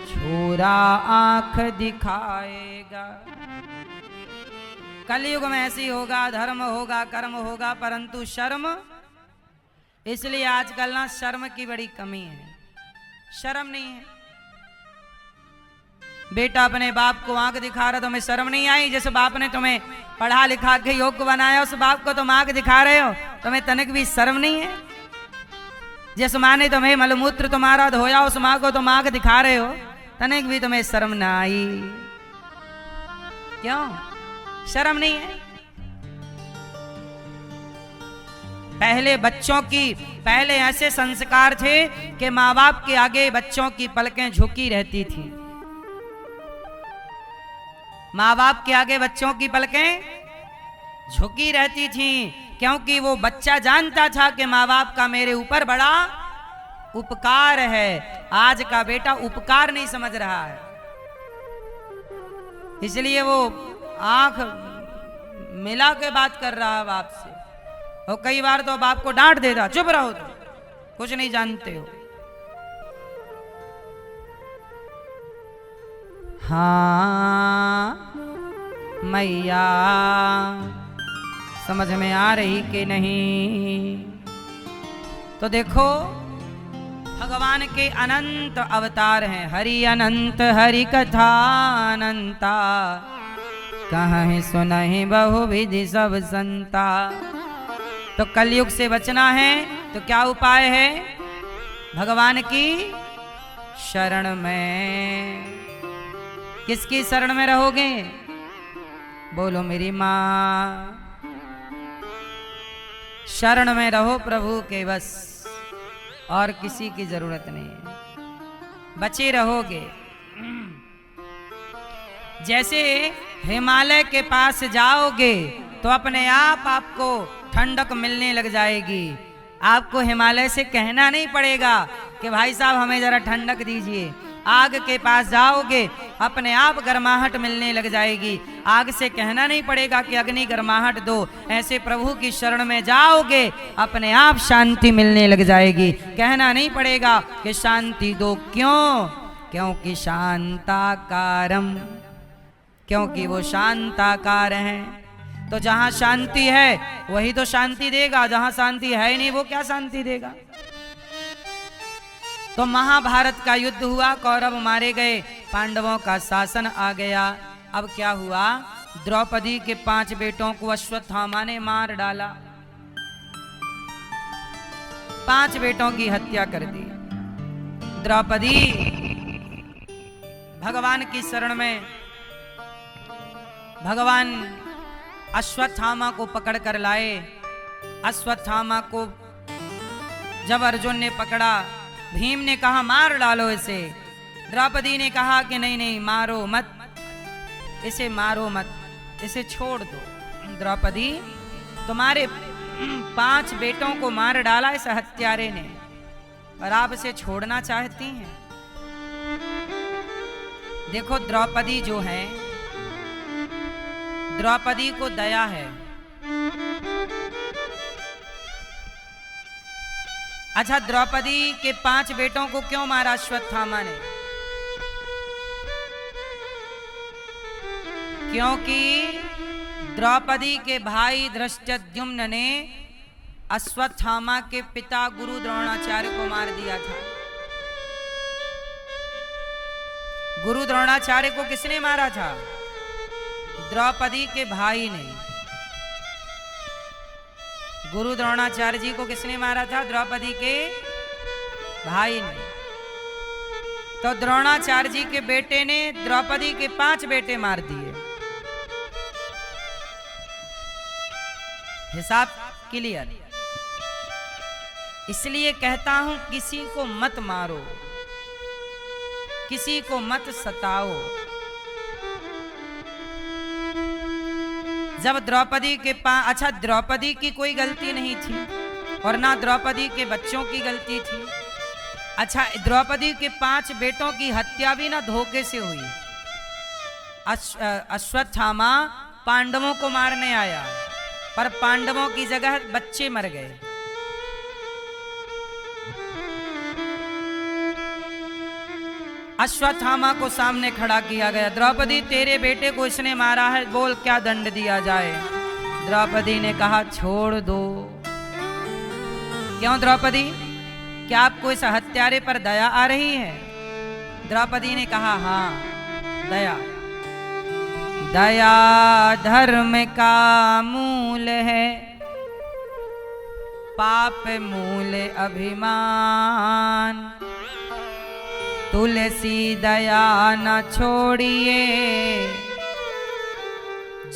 छोरा आंख दिखाएगा। कलयुग में ऐसी होगा, धर्म होगा, कर्म होगा, परंतु शर्म। इसलिए आजकल ना शर्म की बड़ी कमी है, शर्म नहीं है। बेटा अपने बाप को आंख दिखा रहा, तुम्हें शर्म नहीं आई? जिस बाप ने तुम्हें पढ़ा लिखा के योग्य बनाया उस बाप को तुम आंख दिखा रहे हो, तुम्हें तनिक भी शर्म नहीं है? जिस माँ ने तुम्हें मलमूत्र तुम्हारा धोया उस माँ को तुम आंख दिखा रहे हो, तनिक भी तुम्हें शर्म ना आई? क्यों शर्म नहीं है? पहले ऐसे संस्कार थे कि माँ बाप के आगे बच्चों की पलकें झुकी रहती थी। माँ बाप के आगे बच्चों की पलकें झुकी रहती थी, क्योंकि वो बच्चा जानता था कि माँ बाप का मेरे ऊपर बड़ा उपकार है। आज का बेटा उपकार नहीं समझ रहा है, इसलिए वो आंख मिला के बात कर रहा है बाप से, और कई बार तो बाप को डांट देता, चुप रहो तुम, कुछ नहीं जानते हो। हाँ मैया समझ में आ रही कि नहीं? तो देखो भगवान के अनंत अवतार हैं। हरि अनंत हरि कथा अनंता, कहीं सुनहि बहुविधि सब संता। तो कलयुग से बचना है तो क्या उपाय है? भगवान की शरण में। किसकी शरण में रहोगे? बोलो मेरी माँ। शरण में रहो प्रभु के, बस और किसी की जरूरत नहीं, बचे रहोगे। जैसे हिमालय के पास जाओगे तो अपने आप आपको ठंडक मिलने लग जाएगी। आपको हिमालय से कहना नहीं पड़ेगा कि भाई साहब हमें जरा ठंडक दीजिए। आग के पास जाओगे अपने आप गर्माहट मिलने लग जाएगी। आग से कहना नहीं पड़ेगा कि अग्नि गर्माहट दो। ऐसे प्रभु की शरण में जाओगे अपने आप शांति मिलने लग जाएगी। कहना नहीं पड़ेगा कि शांति दो। क्यों? क्योंकि शांताकारम, क्योंकि वो शांताकार हैं। तो जहां शांति है वही तो शांति देगा, जहां शांति है ही नहीं वो क्या शांति देगा? तो महाभारत का युद्ध हुआ, कौरव मारे गए, पांडवों का शासन आ गया। अब क्या हुआ? द्रौपदी के 5 बेटों को अश्वत्थामा ने मार डाला, 5 बेटों की हत्या कर दी। द्रौपदी भगवान की शरण में, भगवान अश्वत्थामा को पकड़ कर लाए। अश्वत्थामा को जब अर्जुन ने पकड़ा, भीम ने कहा मार डालो इसे। द्रौपदी ने कहा कि नहीं नहीं मारो मत, इसे मारो मत, इसे छोड़ दो। द्रौपदी तुम्हारे 5 बेटों को मार डाला इस हत्यारे ने, और आप इसे छोड़ना चाहती हैं? देखो द्रौपदी जो है, द्रौपदी को दया है। अच्छा, द्रौपदी के 5 बेटों को क्यों मारा अश्वत्थामा ने? क्योंकि द्रौपदी के भाई धृष्टद्युम्न ने अश्वत्थामा के पिता गुरु द्रोणाचार्य को मार दिया था। गुरु द्रोणाचार्य को किसने मारा था? द्रौपदी के भाई ने। गुरु द्रोणाचार्य जी को किसने मारा था? द्रौपदी के भाई ने। तो द्रोणाचार्य जी के बेटे ने द्रौपदी के 5 बेटे मार दिए। हिसाब क्लियर? इसलिए कहता हूं किसी को मत मारो, किसी को मत सताओ। जब द्रौपदी के अच्छा, द्रौपदी की कोई गलती नहीं थी और ना द्रौपदी के बच्चों की गलती थी। अच्छा, द्रौपदी के 5 बेटों की हत्या भी ना धोखे से हुई। अश्वत्थामा पांडवों को मारने आया, पर पांडवों की जगह बच्चे मर गए। अश्वत्थामा को सामने खड़ा किया गया। द्रौपदी तेरे बेटे को इसने मारा है, बोल क्या दंड दिया जाए? द्रौपदी ने कहा छोड़ दो। क्यों द्रौपदी, क्या आपको इस हत्यारे पर दया आ रही है? द्रौपदी ने कहा हाँ, दया। दया धर्म का मूल है, पाप मूल अभिमान। तुलसी दया न छोड़िए,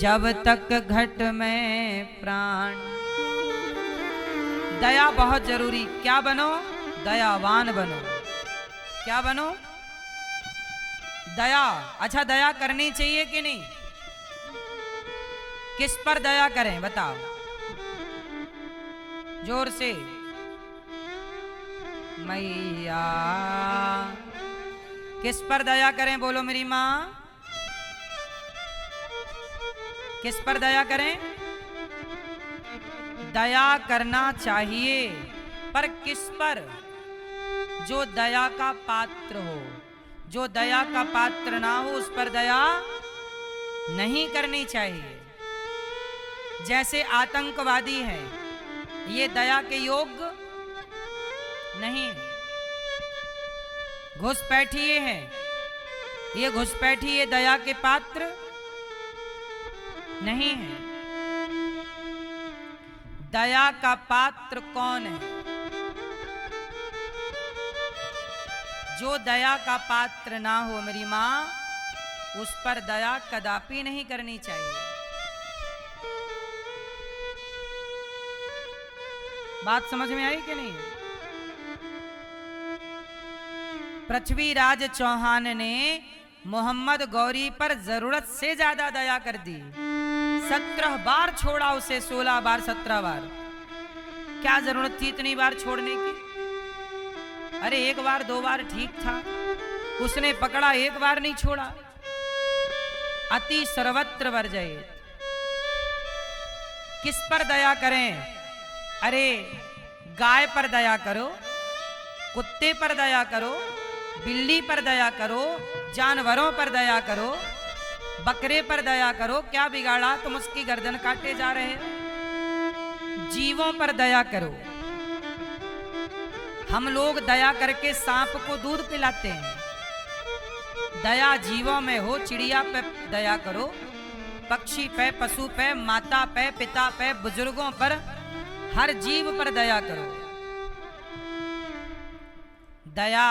जब तक घट में प्राण। दया बहुत जरूरी। क्या बनो? दयावान बनो। क्या बनो? दया। अच्छा, दया करनी चाहिए कि नहीं? किस पर दया करें बताओ जोर से। मैया। किस पर दया करें? बोलो मेरी माँ। किस पर दया करें? दया करना चाहिए, पर किस पर? जो दया का पात्र हो। जो दया का पात्र ना हो उस पर दया नहीं करनी चाहिए। जैसे आतंकवादी है, ये दया के योग्य नहीं। घुसपैठिए हैं, ये घुसपैठिए दया के पात्र नहीं है। दया का पात्र कौन है? जो दया का पात्र ना हो मेरी माँ, उस पर दया कदापि नहीं करनी चाहिए। बात समझ में आई कि नहीं? पृथ्वीराज चौहान ने मोहम्मद गौरी पर जरूरत से ज्यादा दया कर दी। 17 बार छोड़ा उसे, 16 बार 17 बार। क्या जरूरत थी इतनी बार छोड़ने की? अरे एक बार दो बार ठीक था, उसने पकड़ा, एक बार नहीं छोड़ा। अति सर्वत्र वर्जयेत्। किस पर दया करें? अरे गाय पर दया करो, कुत्ते पर दया करो, बिल्ली पर दया करो, जानवरों पर दया करो, बकरे पर दया करो। क्या बिगाड़ा? तुम उसकी गर्दन काटे जा रहे हो। जीवों पर दया करो। हम लोग दया करके सांप को दूध पिलाते हैं। दया जीवों में हो। चिड़िया पे दया करो, पक्षी पे, पशु पे, माता पे, पिता पे, बुजुर्गों पर, हर जीव पर दया करो। दया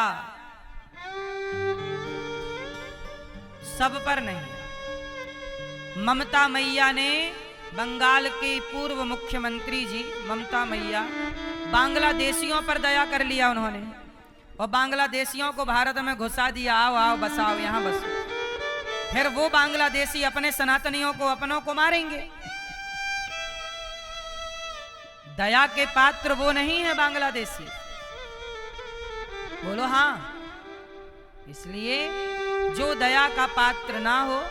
सब पर नहीं। ममता मैया ने, बंगाल के पूर्व मुख्यमंत्री जी ममता मैया, बांग्लादेशियों पर दया कर लिया उन्होंने, और बांग्लादेशियों को भारत में घुसा दिया। आओ आओ बसाओ, यहां बसो। फिर वो बांग्लादेशी अपने सनातनियों को, अपनों को मारेंगे। दया के पात्र वो नहीं है बांग्लादेशी। बोलो हाँ। इसलिए जो दया का पात्र ना हो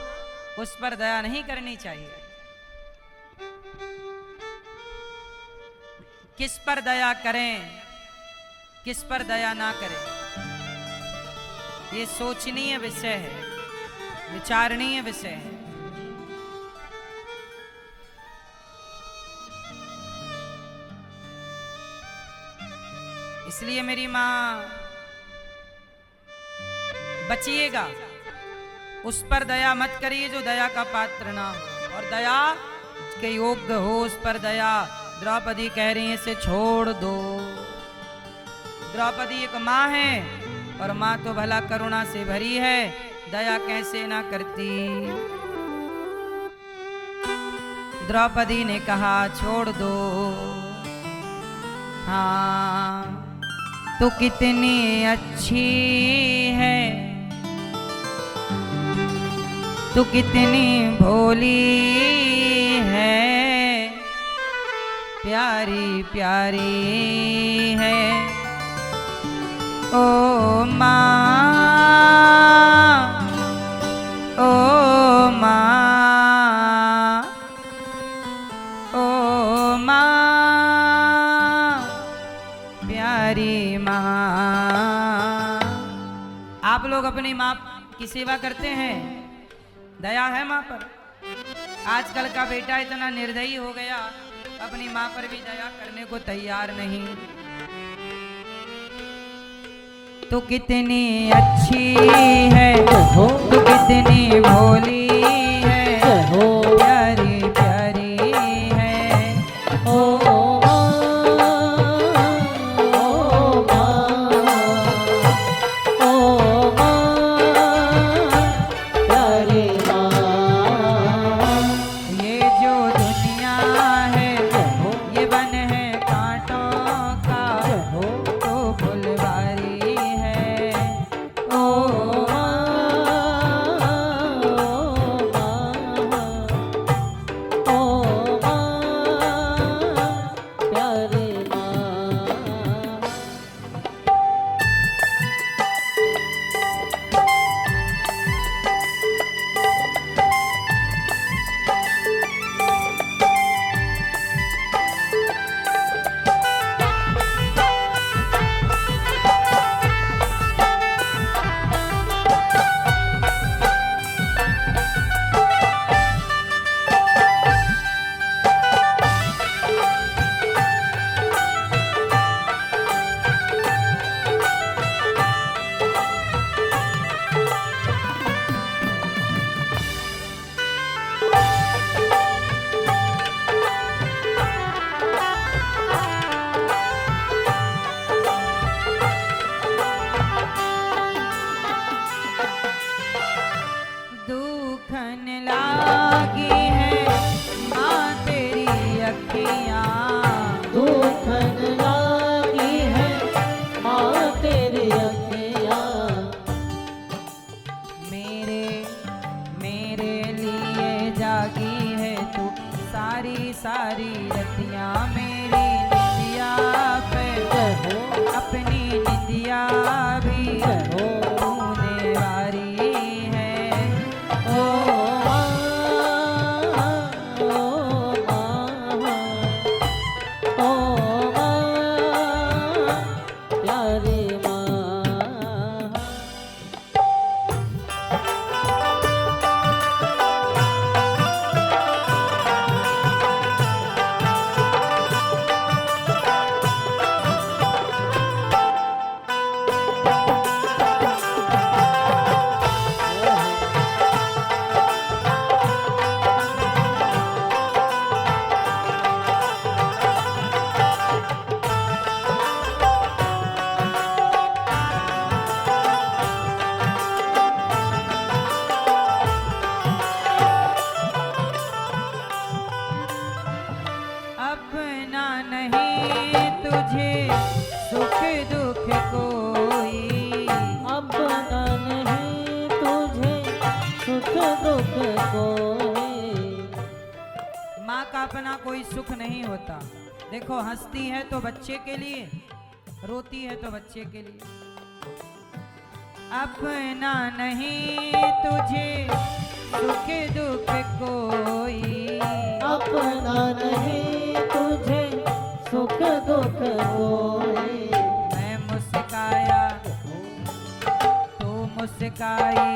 उस पर दया नहीं करनी चाहिए। किस पर दया करें, किस पर दया ना करें, ये सोचनीय विषय है, विचारणीय विषय है। इसलिए मेरी मां, बचिएगा, उस पर दया मत करिए जो दया का पात्र ना हो, और दया के योग्य हो उस पर दया। द्रौपदी कह रही है इसे छोड़ दो। द्रौपदी एक माँ है, और माँ तो भला करुणा से भरी है, दया कैसे ना करती। द्रौपदी ने कहा छोड़ दो। हाँ तो कितनी अच्छी है, तू कितनी भोली है, प्यारी प्यारी है ओ माँ, ओ माँ, ओ माँ, प्यारी माँ। आप लोग अपनी माँ की सेवा करते हैं? दया है माँ पर? आजकल का बेटा इतना निर्दयी हो गया, अपनी माँ पर भी दया करने को तैयार नहीं। तू कितनी अच्छी है, जय हो तू कितनी भोली है, जय हो प्यारी प्यारी है। ओ माँ, ओ माँ, प्यारी माँ। ये जो दुनिया है जय हो ये बन है कांटों का, जय हो तो फुलवारी है। ओ ओ प्यारी माँ। दुखन लागी है माँ तेरी अखियाँ, दुखन लागी है माँ तेरी अखियाँ। मेरे मेरे लिए जागी है तू सारी सारी रतियाँ, मेरी निंदिया पे जय हो अपनी निंदिया भी जय हो तूने वारी है। ओ प्यारी माँ। अपना नहीं तुझे सुख दुख कोई, अपना नहीं तुझे सुख दुख कोई। माँ का अपना कोई सुख नहीं होता। देखो हंसती है तो बच्चे के लिए, रोती है तो बच्चे के लिए। अपना नहीं तुझे सुख दुख कोई, अपना नहीं तुझे सुख दुख कोई। मैं मुस्काया तू मुस्काई,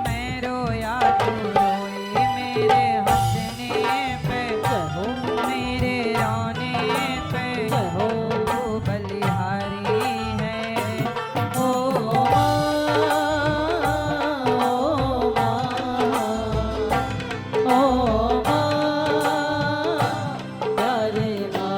मैं रोया तू रोई, मेरे हंसने पे जय हो मेरे रोने पे जय हो तू बलिहारी है। ओ प्यारी माँ।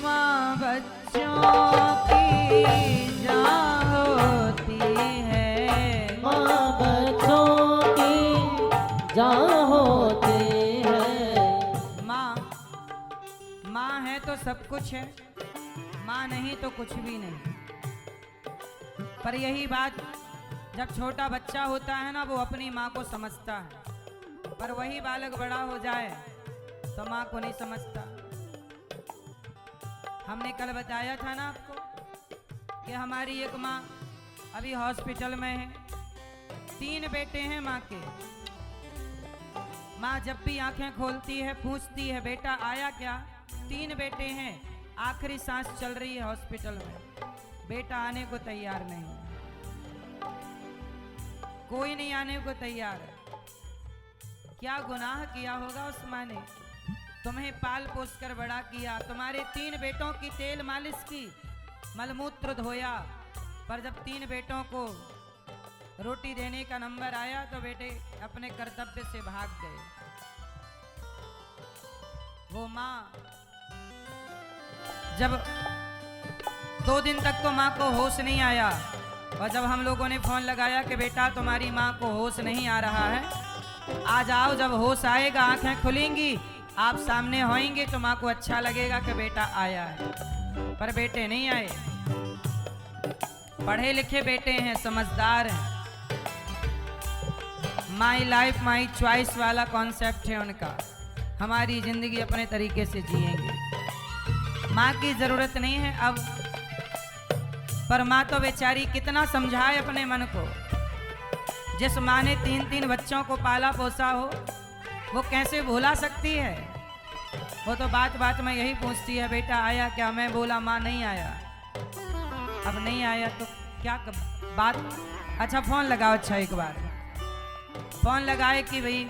माँ बच्चों की जान होती है, माँ बच्चों की जान होती है। माँ है तो सब कुछ है, माँ नहीं तो कुछ भी नहीं। पर यही बात जब छोटा बच्चा होता है ना, वो अपनी माँ को समझता है। पर वही बालक बड़ा हो जाए तो माँ को नहीं समझता। हमने कल बताया था ना आपको कि हमारी एक माँ अभी हॉस्पिटल में है, 3 बेटे हैं माँ के। माँ जब भी आंखें खोलती है पूछती है बेटा आया क्या? 3 बेटे हैं, आखिरी सांस चल रही है हॉस्पिटल में, बेटा आने को तैयार नहीं, कोई नहीं आने को तैयार। क्या गुनाह किया होगा उस माँ ने? तुम्हें पाल पोस कर बड़ा किया, तुम्हारे 3 बेटों की तेल मालिश की, मलमूत्र धोया, पर जब 3 बेटों को रोटी देने का नंबर आया तो बेटे अपने कर्तव्य से भाग गए। वो माँ जब 2 दिन तक तो माँ को होश नहीं आया, और जब हम लोगों ने फोन लगाया कि बेटा तुम्हारी माँ को होश नहीं आ रहा है, आ जाओ, जब होश आएगा आंखें खुलेंगी, आप सामने होएंगे तो माँ को अच्छा लगेगा कि बेटा आया है। पर बेटे नहीं आए। पढ़े लिखे बेटे हैं, समझदार हैं, माई लाइफ माई चॉइस वाला कॉन्सेप्ट है उनका। हमारी जिंदगी अपने तरीके से जिएंगे, माँ की जरूरत नहीं है अब। पर माँ तो बेचारी कितना समझाए अपने मन को। जिस माँ ने 3-3 बच्चों को पाला पोसा हो, वो कैसे भुला सकती है? वो तो बात बात में यही पूछती है बेटा आया क्या? मैं बोला माँ नहीं आया। अब नहीं आया तो क्या बात? अच्छा फोन लगाओ, अच्छा एक बार फोन लगाए कि भाई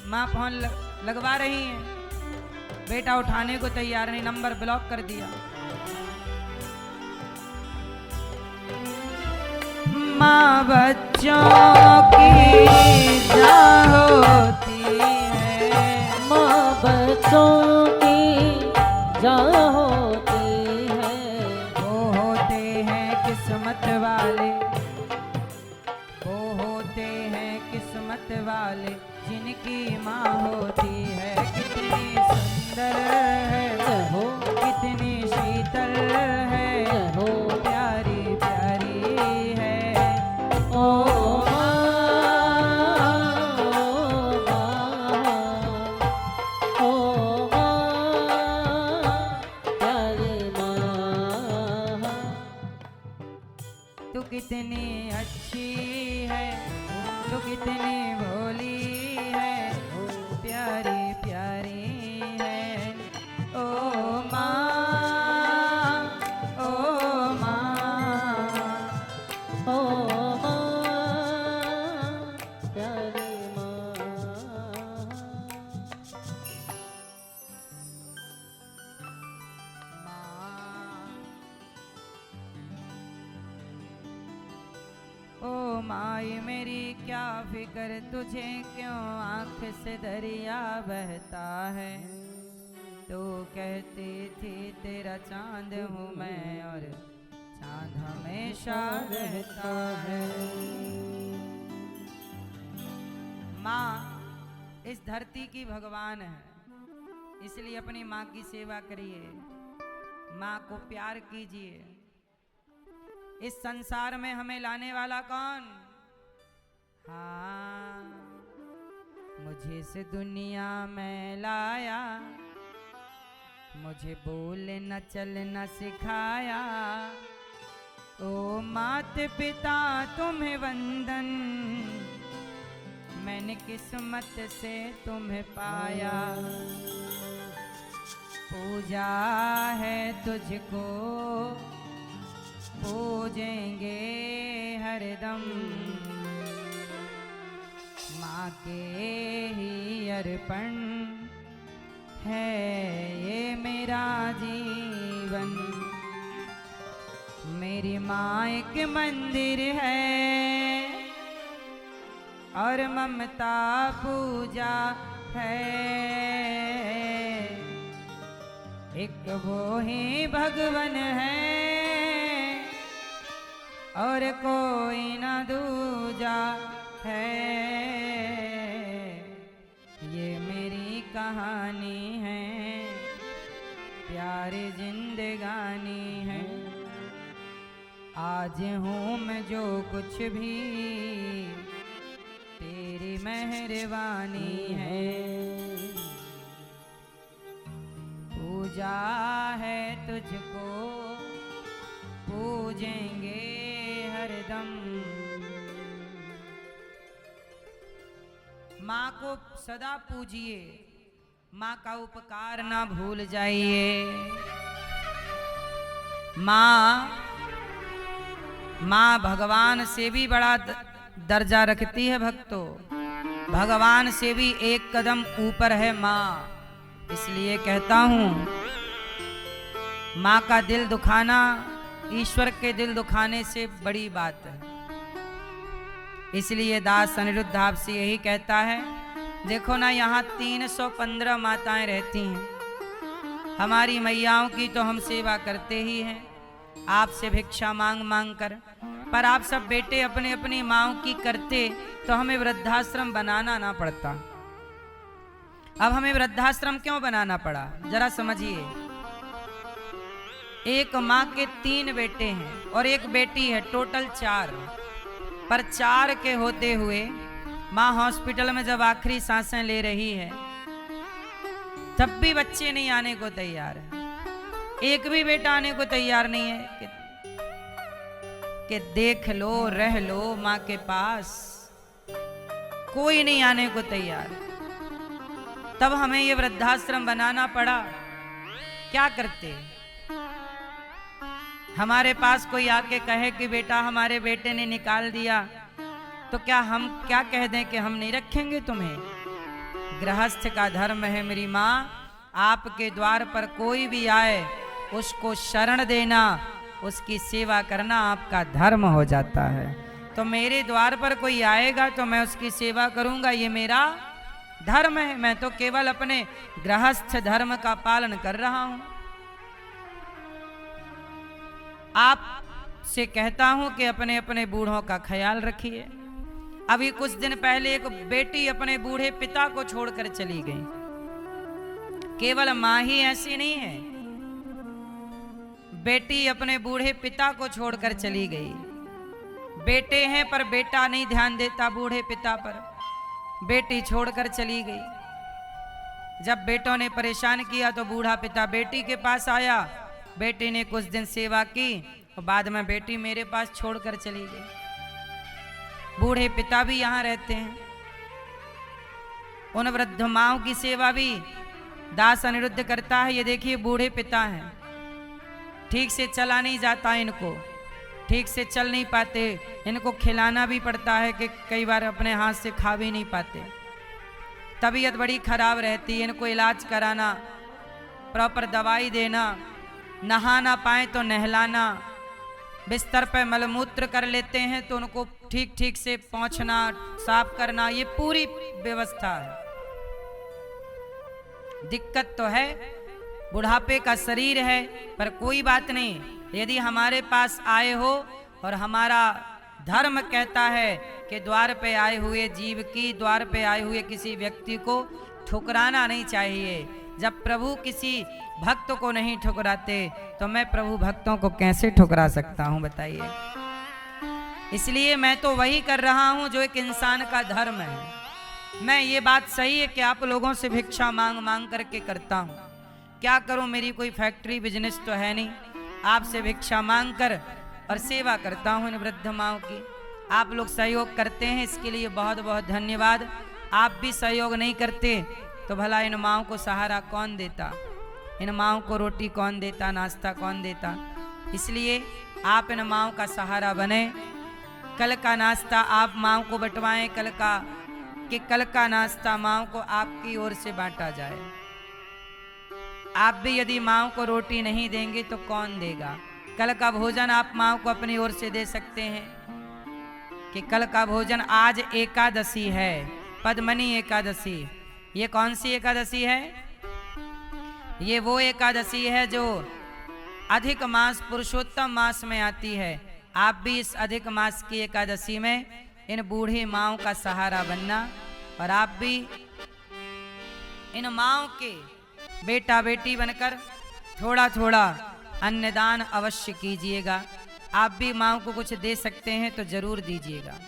माँ फोन लगवा रही है, बेटा उठाने को तैयार नहीं, नंबर ब्लॉक कर दिया। माँ बच्चों की जान होती है, माँ बच्चों की जान होती है। वो होते हैं किस्मत वाले, वो होते हैं किस्मत वाले, जिनकी माँ होती है। कितनी सुंदर है, हो कितनी शीतल है, हो प्यारी प्यारी है। ओ तू कितनी अच्छी है, तू कितनी भोली है, प्यारी प्यारी है। ओ माँ, ओ माँ, ओ प्यारी माँ। ओ माई मेरी क्या फिक्र तुझे क्यों आंख से दरिया बहता है। तो कहती थी तेरा चांद हूँ मैं और चांद हमेशा रहता है। माँ इस धरती की भगवान है, इसलिए अपनी माँ की सेवा करिए, माँ को प्यार कीजिए। इस संसार में हमें लाने वाला कौन? हाँ, मुझे इस दुनिया में लाया, मुझे बोलना चलना सिखाया। ओ माता पिता तुम्हें वंदन, मैंने किस्मत से तुम्हें पाया। पूजा है तुझको, पूजेंगे हरदम, माँ के ही अर्पण है ये मेरा जीवन। मेरी माँ एक मंदिर है और ममता पूजा है, एक वो ही भगवन है और कोई ना दूजा है। ये मेरी कहानी है, प्यारी जिंदगानी है। आज हूँ मैं जो कुछ भी तेरे तेरी मेहरबानी है, पूजा है तुझको पूजेंगे हरदम। माँ को सदा पूजिए, माँ का उपकार ना भूल जाइए। माँ भगवान से भी बड़ा दर्जा रखती है भक्तों, भगवान से भी एक कदम ऊपर है माँ। इसलिए कहता हूँ, माँ का दिल दुखाना ईश्वर के दिल दुखाने से बड़ी बात है। इसलिए दास अनिरुद्ध आपसे यही कहता है, देखो ना यहाँ 315 माताएं रहती हैं, हमारी मैयाओं की तो हम सेवा करते ही हैं आपसे भिक्षा मांग मांग कर, पर आप सब बेटे अपने अपनी माँओं की करते तो हमें वृद्धाश्रम बनाना ना पड़ता। अब हमें वृद्धाश्रम क्यों बनाना पड़ा, जरा समझिए। एक माँ के 3 बेटे हैं और एक बेटी है, टोटल 4, पर 4 के होते हुए माँ हॉस्पिटल में जब आखिरी सांसें ले रही है तब भी बच्चे नहीं आने को तैयार है, एक भी बेटा आने को तैयार नहीं है कि देख लो रह लो माँ के पास, कोई नहीं आने को तैयार। तब हमें ये वृद्धाश्रम बनाना पड़ा। क्या करते, हमारे पास कोई आके कहे कि बेटा हमारे बेटे ने निकाल दिया, तो क्या हम क्या कह दें कि हम नहीं रखेंगे तुम्हें? गृहस्थ का धर्म है मेरी माँ, आपके द्वार पर कोई भी आए उसको शरण देना, उसकी सेवा करना आपका धर्म हो जाता है। तो मेरे द्वार पर कोई आएगा तो मैं उसकी सेवा करूंगा, ये मेरा धर्म है। मैं तो केवल अपने गृहस्थ धर्म का पालन कर रहा हूं। आपसे कहता हूं कि अपने अपने बूढ़ों का ख्याल रखिए। अभी कुछ दिन पहले एक बेटी अपने बूढ़े पिता को छोड़कर चली गई। केवल माँ ही ऐसी नहीं है, बेटी अपने बूढ़े पिता को छोड़कर चली गई। बेटे हैं पर बेटा नहीं ध्यान देता बूढ़े पिता पर, बेटी छोड़कर चली गई। जब बेटों ने परेशान किया तो बूढ़ा पिता बेटी के पास आया, बेटी ने कुछ दिन सेवा की और बाद में बेटी मेरे पास छोड़कर चली गई। बूढ़े पिता भी यहाँ रहते हैं। उन वृद्ध माओं की सेवा भी दास अनिरुद्ध करता है। ये देखिए बूढ़े पिता हैं, ठीक से चला नहीं जाता, इनको ठीक से चल नहीं पाते, इनको खिलाना भी पड़ता है कि कई बार अपने हाथ से खा भी नहीं पाते। तबीयत बड़ी खराब रहती है, इनको इलाज कराना, प्रॉपर दवाई देना, नहा ना पाए तो नहलाना, बिस्तर पर मलमूत्र कर लेते हैं तो उनको ठीक ठीक से पोंछना साफ करना, ये पूरी व्यवस्था है। दिक्कत तो है, बुढ़ापे का शरीर है, पर कोई बात नहीं। यदि हमारे पास आए हो और हमारा धर्म कहता है कि द्वार पे आए हुए जीव की, द्वार पे आए हुए किसी व्यक्ति को ठुकराना नहीं चाहिए। जब प्रभु किसी भक्त को नहीं ठुकराते तो मैं प्रभु भक्तों को कैसे ठुकरा सकता हूं बताइए। इसलिए मैं तो वही कर रहा हूं जो एक इंसान का धर्म है। मैं ये बात सही है कि आप लोगों से भिक्षा मांग मांग करके करता हूं, क्या करूं, मेरी कोई फैक्ट्री बिजनेस तो है नहीं। आपसे भिक्षा मांग कर और सेवा करता हूं इन वृद्ध माओं की। आप लोग सहयोग करते हैं, इसके लिए बहुत बहुत धन्यवाद। आप भी सहयोग नहीं करते तो भला इन माओं को सहारा कौन देता, इन माओं को रोटी कौन देता, नाश्ता कौन देता। इसलिए आप इन माओं का सहारा बने। कल का नाश्ता आप माओं को बंटवाएं, कल का नाश्ता माओं को आपकी ओर से बांटा जाए। आप भी यदि माओं को रोटी नहीं देंगे तो कौन देगा? कल का भोजन आप माओं को अपनी ओर से दे सकते हैं कि कल का भोजन, आज एकादशी है, पद्मनी एकादशी। ये कौन सी एकादशी है? ये वो एकादशी है जो अधिक मास पुरुषोत्तम मास में आती है। आप भी इस अधिक मास की एकादशी में इन बूढ़ी माओं का सहारा बनना और आप भी इन माओं के बेटा बेटी बनकर थोड़ा थोड़ा अन्नदान अवश्य कीजिएगा। आप भी माओं को कुछ दे सकते हैं तो जरूर दीजिएगा।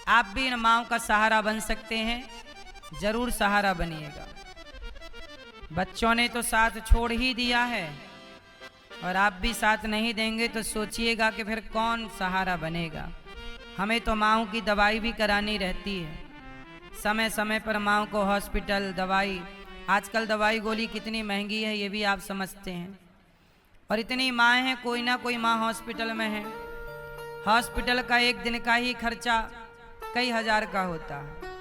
आप भी इन माँओं का सहारा बन सकते हैं, जरूर सहारा बनिएगा। बच्चों ने तो साथ छोड़ ही दिया है और आप भी साथ नहीं देंगे तो सोचिएगा कि फिर कौन सहारा बनेगा। हमें तो माँओं की दवाई भी करानी रहती है, समय समय पर माँओं को हॉस्पिटल दवाई, आजकल दवाई गोली कितनी महंगी है ये भी आप समझते हैं। और इतनी माँ हैं, कोई ना कोई माँ हॉस्पिटल में है, हॉस्पिटल का एक दिन का ही खर्चा कई हजार का होता है।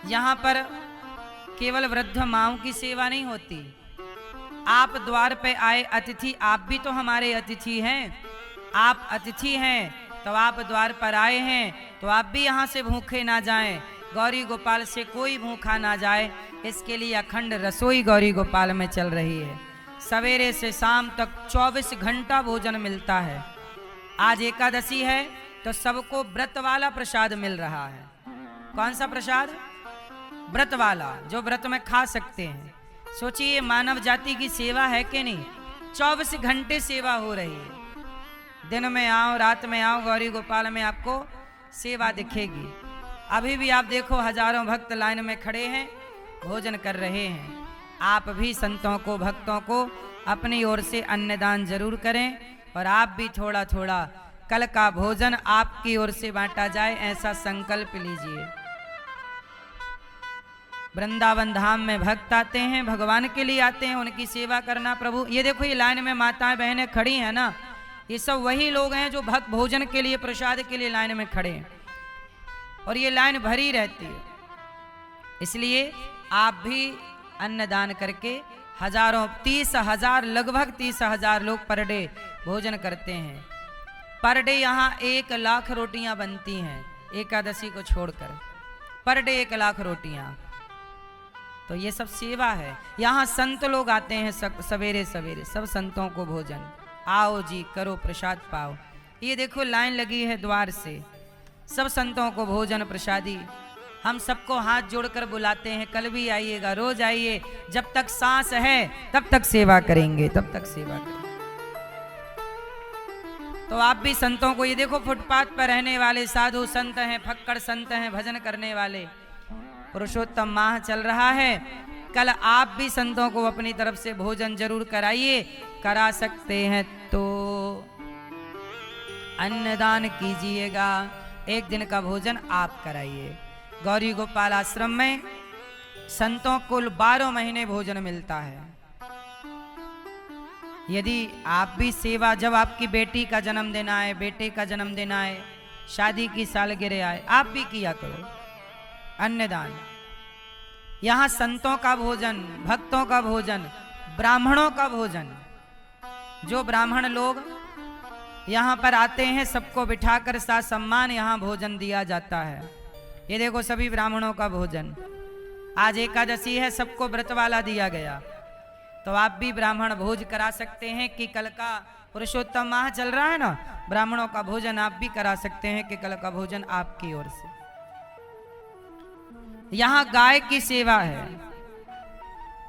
यहाँ पर केवल वृद्ध माँओं की सेवा नहीं होती, आप द्वार पे आए अतिथि, आप भी तो हमारे अतिथि हैं। आप अतिथि हैं तो आप द्वार पर आए हैं तो आप भी यहाँ से भूखे ना जाएं, गौरी गोपाल से कोई भूखा ना जाए, इसके लिए अखंड रसोई गौरी गोपाल में चल रही है। सवेरे से शाम तक 24 घंटा भोजन मिलता है। आज एकादशी है तो सबको व्रत वाला प्रसाद मिल रहा है। कौन सा प्रसाद? व्रत वाला, जो व्रत में खा सकते हैं। सोचिए मानव जाति की सेवा है कि नहीं? 24 घंटे सेवा हो रही है। दिन में आओ रात में आओ, गौरी गोपाल में आपको सेवा दिखेगी। अभी भी आप देखो हजारों भक्त लाइन में खड़े हैं, भोजन कर रहे हैं। आप भी संतों को भक्तों को अपनी ओर से अन्नदान जरूर करें और आप भी थोड़ा थोड़ा कल का भोजन आपकी ओर से बांटा जाए, ऐसा संकल्प लीजिए। वृंदावन धाम में भक्त आते हैं, भगवान के लिए आते हैं, उनकी सेवा करना। प्रभु ये देखो, ये लाइन में माताएं बहनें खड़ी हैं ना, ये सब वही लोग हैं जो भक्त भोजन के लिए प्रसाद के लिए लाइन में खड़े हैं और ये लाइन भरी रहती है। इसलिए आप भी अन्नदान करके हजारों 30,000 लगभग 30,000 लोग पर डे भोजन करते हैं। पर डे यहाँ 1 लाख रोटियां बनती हैं, एकादशी को छोड़कर पर डे 1 लाख रोटियां। तो ये सब सेवा है। यहाँ संत लोग आते हैं सवेरे सवेरे, सब संतों को भोजन, आओ जी करो प्रसाद पाओ। ये देखो लाइन लगी है द्वार से, सब संतों को भोजन प्रसादी। हम सबको हाथ जोड़कर बुलाते हैं, कल भी आइएगा, रोज आइए, जब तक सांस है तब तक सेवा करेंगे, तब तक सेवा करेंगे। तो आप भी संतों को, ये देखो फुटपाथ पर रहने वाले साधु संत हैं, फक्कड़ संत हैं, भजन करने वाले। पुरुषोत्तम माह चल रहा है, कल आप भी संतों को अपनी तरफ से भोजन जरूर कराइए। करा सकते हैं तो अन्नदान कीजिएगा, एक दिन का भोजन आप कराइए। गौरी गोपाल आश्रम में संतों को 12 महीने भोजन मिलता है। यदि आप भी सेवा, जब आपकी बेटी का जन्मदिन आए, बेटे का जन्मदिन आए, शादी की सालगिरह आए, आप भी किया करो अन्नदान। यहाँ संतों का भोजन, भक्तों का भोजन, ब्राह्मणों का भोजन, जो ब्राह्मण लोग यहाँ पर आते हैं सबको बिठाकर साथ सम्मान यहाँ भोजन दिया जाता है। ये देखो सभी ब्राह्मणों का भोजन। आज एकादशी है, सबको व्रत वाला दिया गया, तो आप भी ब्राह्मण भोज करा सकते हैं कि कल का पुरुषोत्तम माह चल रहा है ना, ब्राह्मणों का भोजन आप भी करा सकते हैं कि कल का भोजन आपकी ओर से। यहाँ गाय की सेवा है,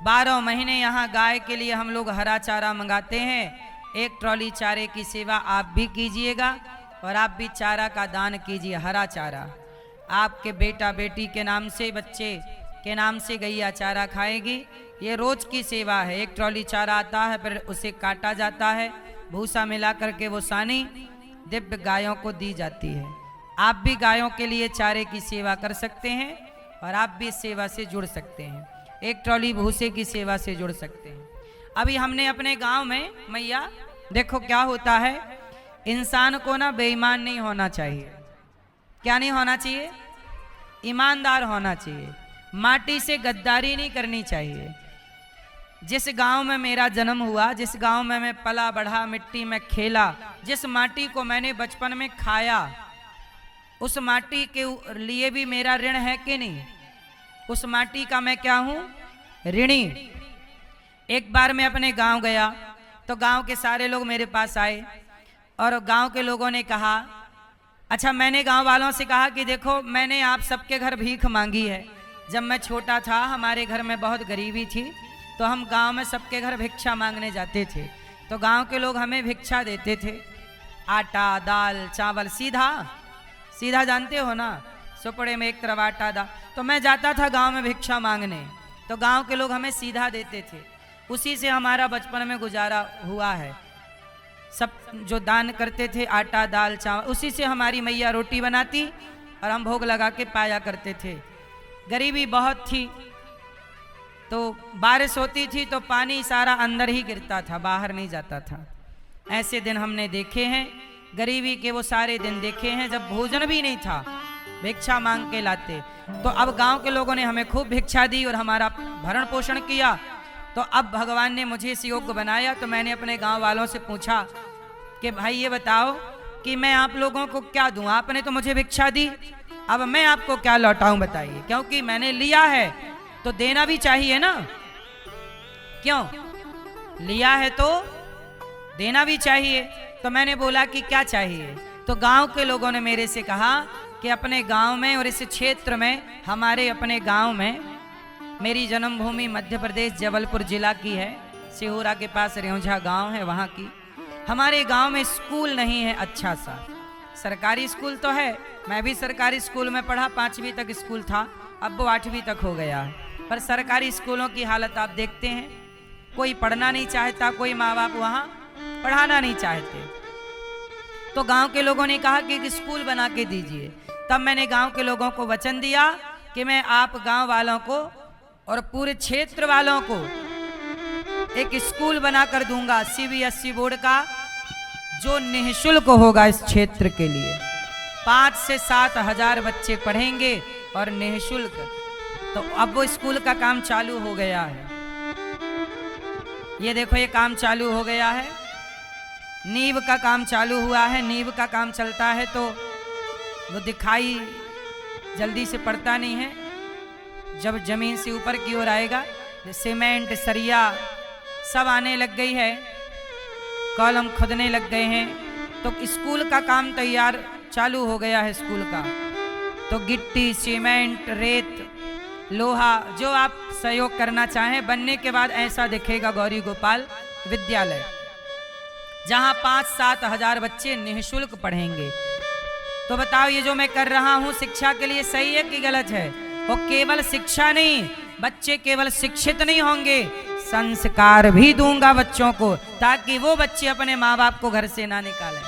12 महीने यहाँ गाय के लिए हम लोग हरा चारा मंगाते हैं। 1 ट्रॉली चारे की सेवा आप भी कीजिएगा और आप भी चारा का दान कीजिए, हरा चारा। आपके बेटा बेटी के नाम से, बच्चे के नाम से गैया चारा खाएगी। ये रोज की सेवा है। 1 ट्रॉली चारा आता है, फिर उसे काटा जाता है, भूसा मिला करके वो सानी दिव्य गायों को दी जाती है। आप भी गायों के लिए चारे की सेवा कर सकते हैं और आप भी इस सेवा से जुड़ सकते हैं। 1 ट्रॉली भूसे की सेवा से जुड़ सकते हैं। अभी हमने अपने गांव में, मैया देखो क्या होता है, इंसान को ना बेईमान नहीं होना चाहिए। क्या नहीं होना चाहिए? ईमानदार होना चाहिए। माटी से गद्दारी नहीं करनी चाहिए। जिस गांव में मेरा जन्म हुआ, जिस गांव में मैं पला बढ़ा, मिट्टी में खेला, जिस माटी को मैंने बचपन में खाया, उस माटी के लिए भी मेरा ऋण है कि नहीं? उस माटी का मैं क्या हूं? ऋणी। एक बार मैं अपने गांव गया तो गांव के सारे लोग मेरे पास आए और गांव के लोगों ने कहा, अच्छा, मैंने गांव वालों से कहा कि देखो मैंने आप सबके घर भीख मांगी है। जब मैं छोटा था हमारे घर में बहुत गरीबी थी, तो हम गांव में सबके घर भिक्षा मांगने जाते थे, तो गांव के लोग हमें भिक्षा देते थे, आटा दाल चावल, सीधा सीधा जानते हो ना, सुपड़े में एक तरफ आटा दा। तो मैं जाता था गांव में भिक्षा मांगने, तो गांव के लोग हमें सीधा देते थे, उसी से हमारा बचपन में गुजारा हुआ है। सब जो दान करते थे आटा दाल चावल, उसी से हमारी मैया रोटी बनाती और हम भोग लगा के पाया करते थे। गरीबी बहुत थी, तो बारिश होती थी तो पानी सारा अंदर ही गिरता था, बाहर नहीं जाता था। ऐसे दिन हमने देखे हैं, गरीबी के वो सारे दिन देखे हैं जब भोजन भी नहीं था, भिक्षा मांग के लाते। तो अब गांव के लोगों ने हमें खूब भिक्षा दी और हमारा भरण पोषण किया। तो अब भगवान ने मुझे इस योग्य बनाया, तो मैंने अपने गांव वालों से पूछा कि भाई ये बताओ कि मैं आप लोगों को क्या दूं, आपने तो मुझे भिक्षा दी, अब मैं आपको क्या लौटाऊं बताइए, क्योंकि मैंने लिया है तो देना भी चाहिए ना, क्यों? लिया है तो देना भी चाहिए। तो मैंने बोला कि क्या चाहिए, तो गांव के लोगों ने मेरे से कहा कि अपने गांव में और इस क्षेत्र में, हमारे अपने गांव में, मेरी जन्मभूमि मध्य प्रदेश जबलपुर जिला की है, सिहोरा के पास रेौंझा गांव है, वहाँ की। हमारे गांव में स्कूल नहीं है अच्छा सा, सरकारी स्कूल तो है, मैं भी सरकारी स्कूल में पढ़ा, 5वीं तक स्कूल था, अब वो 8वीं तक हो गया है। पर सरकारी स्कूलों की हालत आप देखते हैं, कोई पढ़ना नहीं चाहता, कोई माँ बाप वहाँ पढ़ाना नहीं चाहते। तो गांव के लोगों ने कहा कि एक स्कूल बना के दीजिए। तब मैंने गांव के लोगों को वचन दिया कि मैं आप गांव वालों को और पूरे क्षेत्र वालों को एक स्कूल बनाकर दूंगा, CBSE बोर्ड का, जो निःशुल्क होगा इस क्षेत्र के लिए। 5 से 7 हजार बच्चे पढ़ेंगे और निःशुल्क। तो अब वो स्कूल का काम चालू हो गया है, ये देखो ये काम चालू हो गया है, नींव का काम चालू हुआ है। नींव का काम चलता है तो वो दिखाई जल्दी से पड़ता नहीं है, जब जमीन से ऊपर की ओर आएगा, सीमेंट सरिया सब आने लग गई है, कॉलम खुदने लग गए हैं, तो स्कूल का काम तैयार चालू हो गया है स्कूल का। तो गिट्टी सीमेंट रेत लोहा जो आप सहयोग करना चाहें, बनने के बाद ऐसा दिखेगा गौरी गोपाल विद्यालय, जहां 5-7 हजार बच्चे निःशुल्क पढ़ेंगे। तो बताओ ये जो मैं कर रहा हूं शिक्षा के लिए सही है कि गलत है? और केवल शिक्षा नहीं, बच्चे केवल शिक्षित नहीं होंगे, संस्कार भी दूंगा बच्चों को, ताकि वो बच्चे अपने माँ बाप को घर से ना निकालें।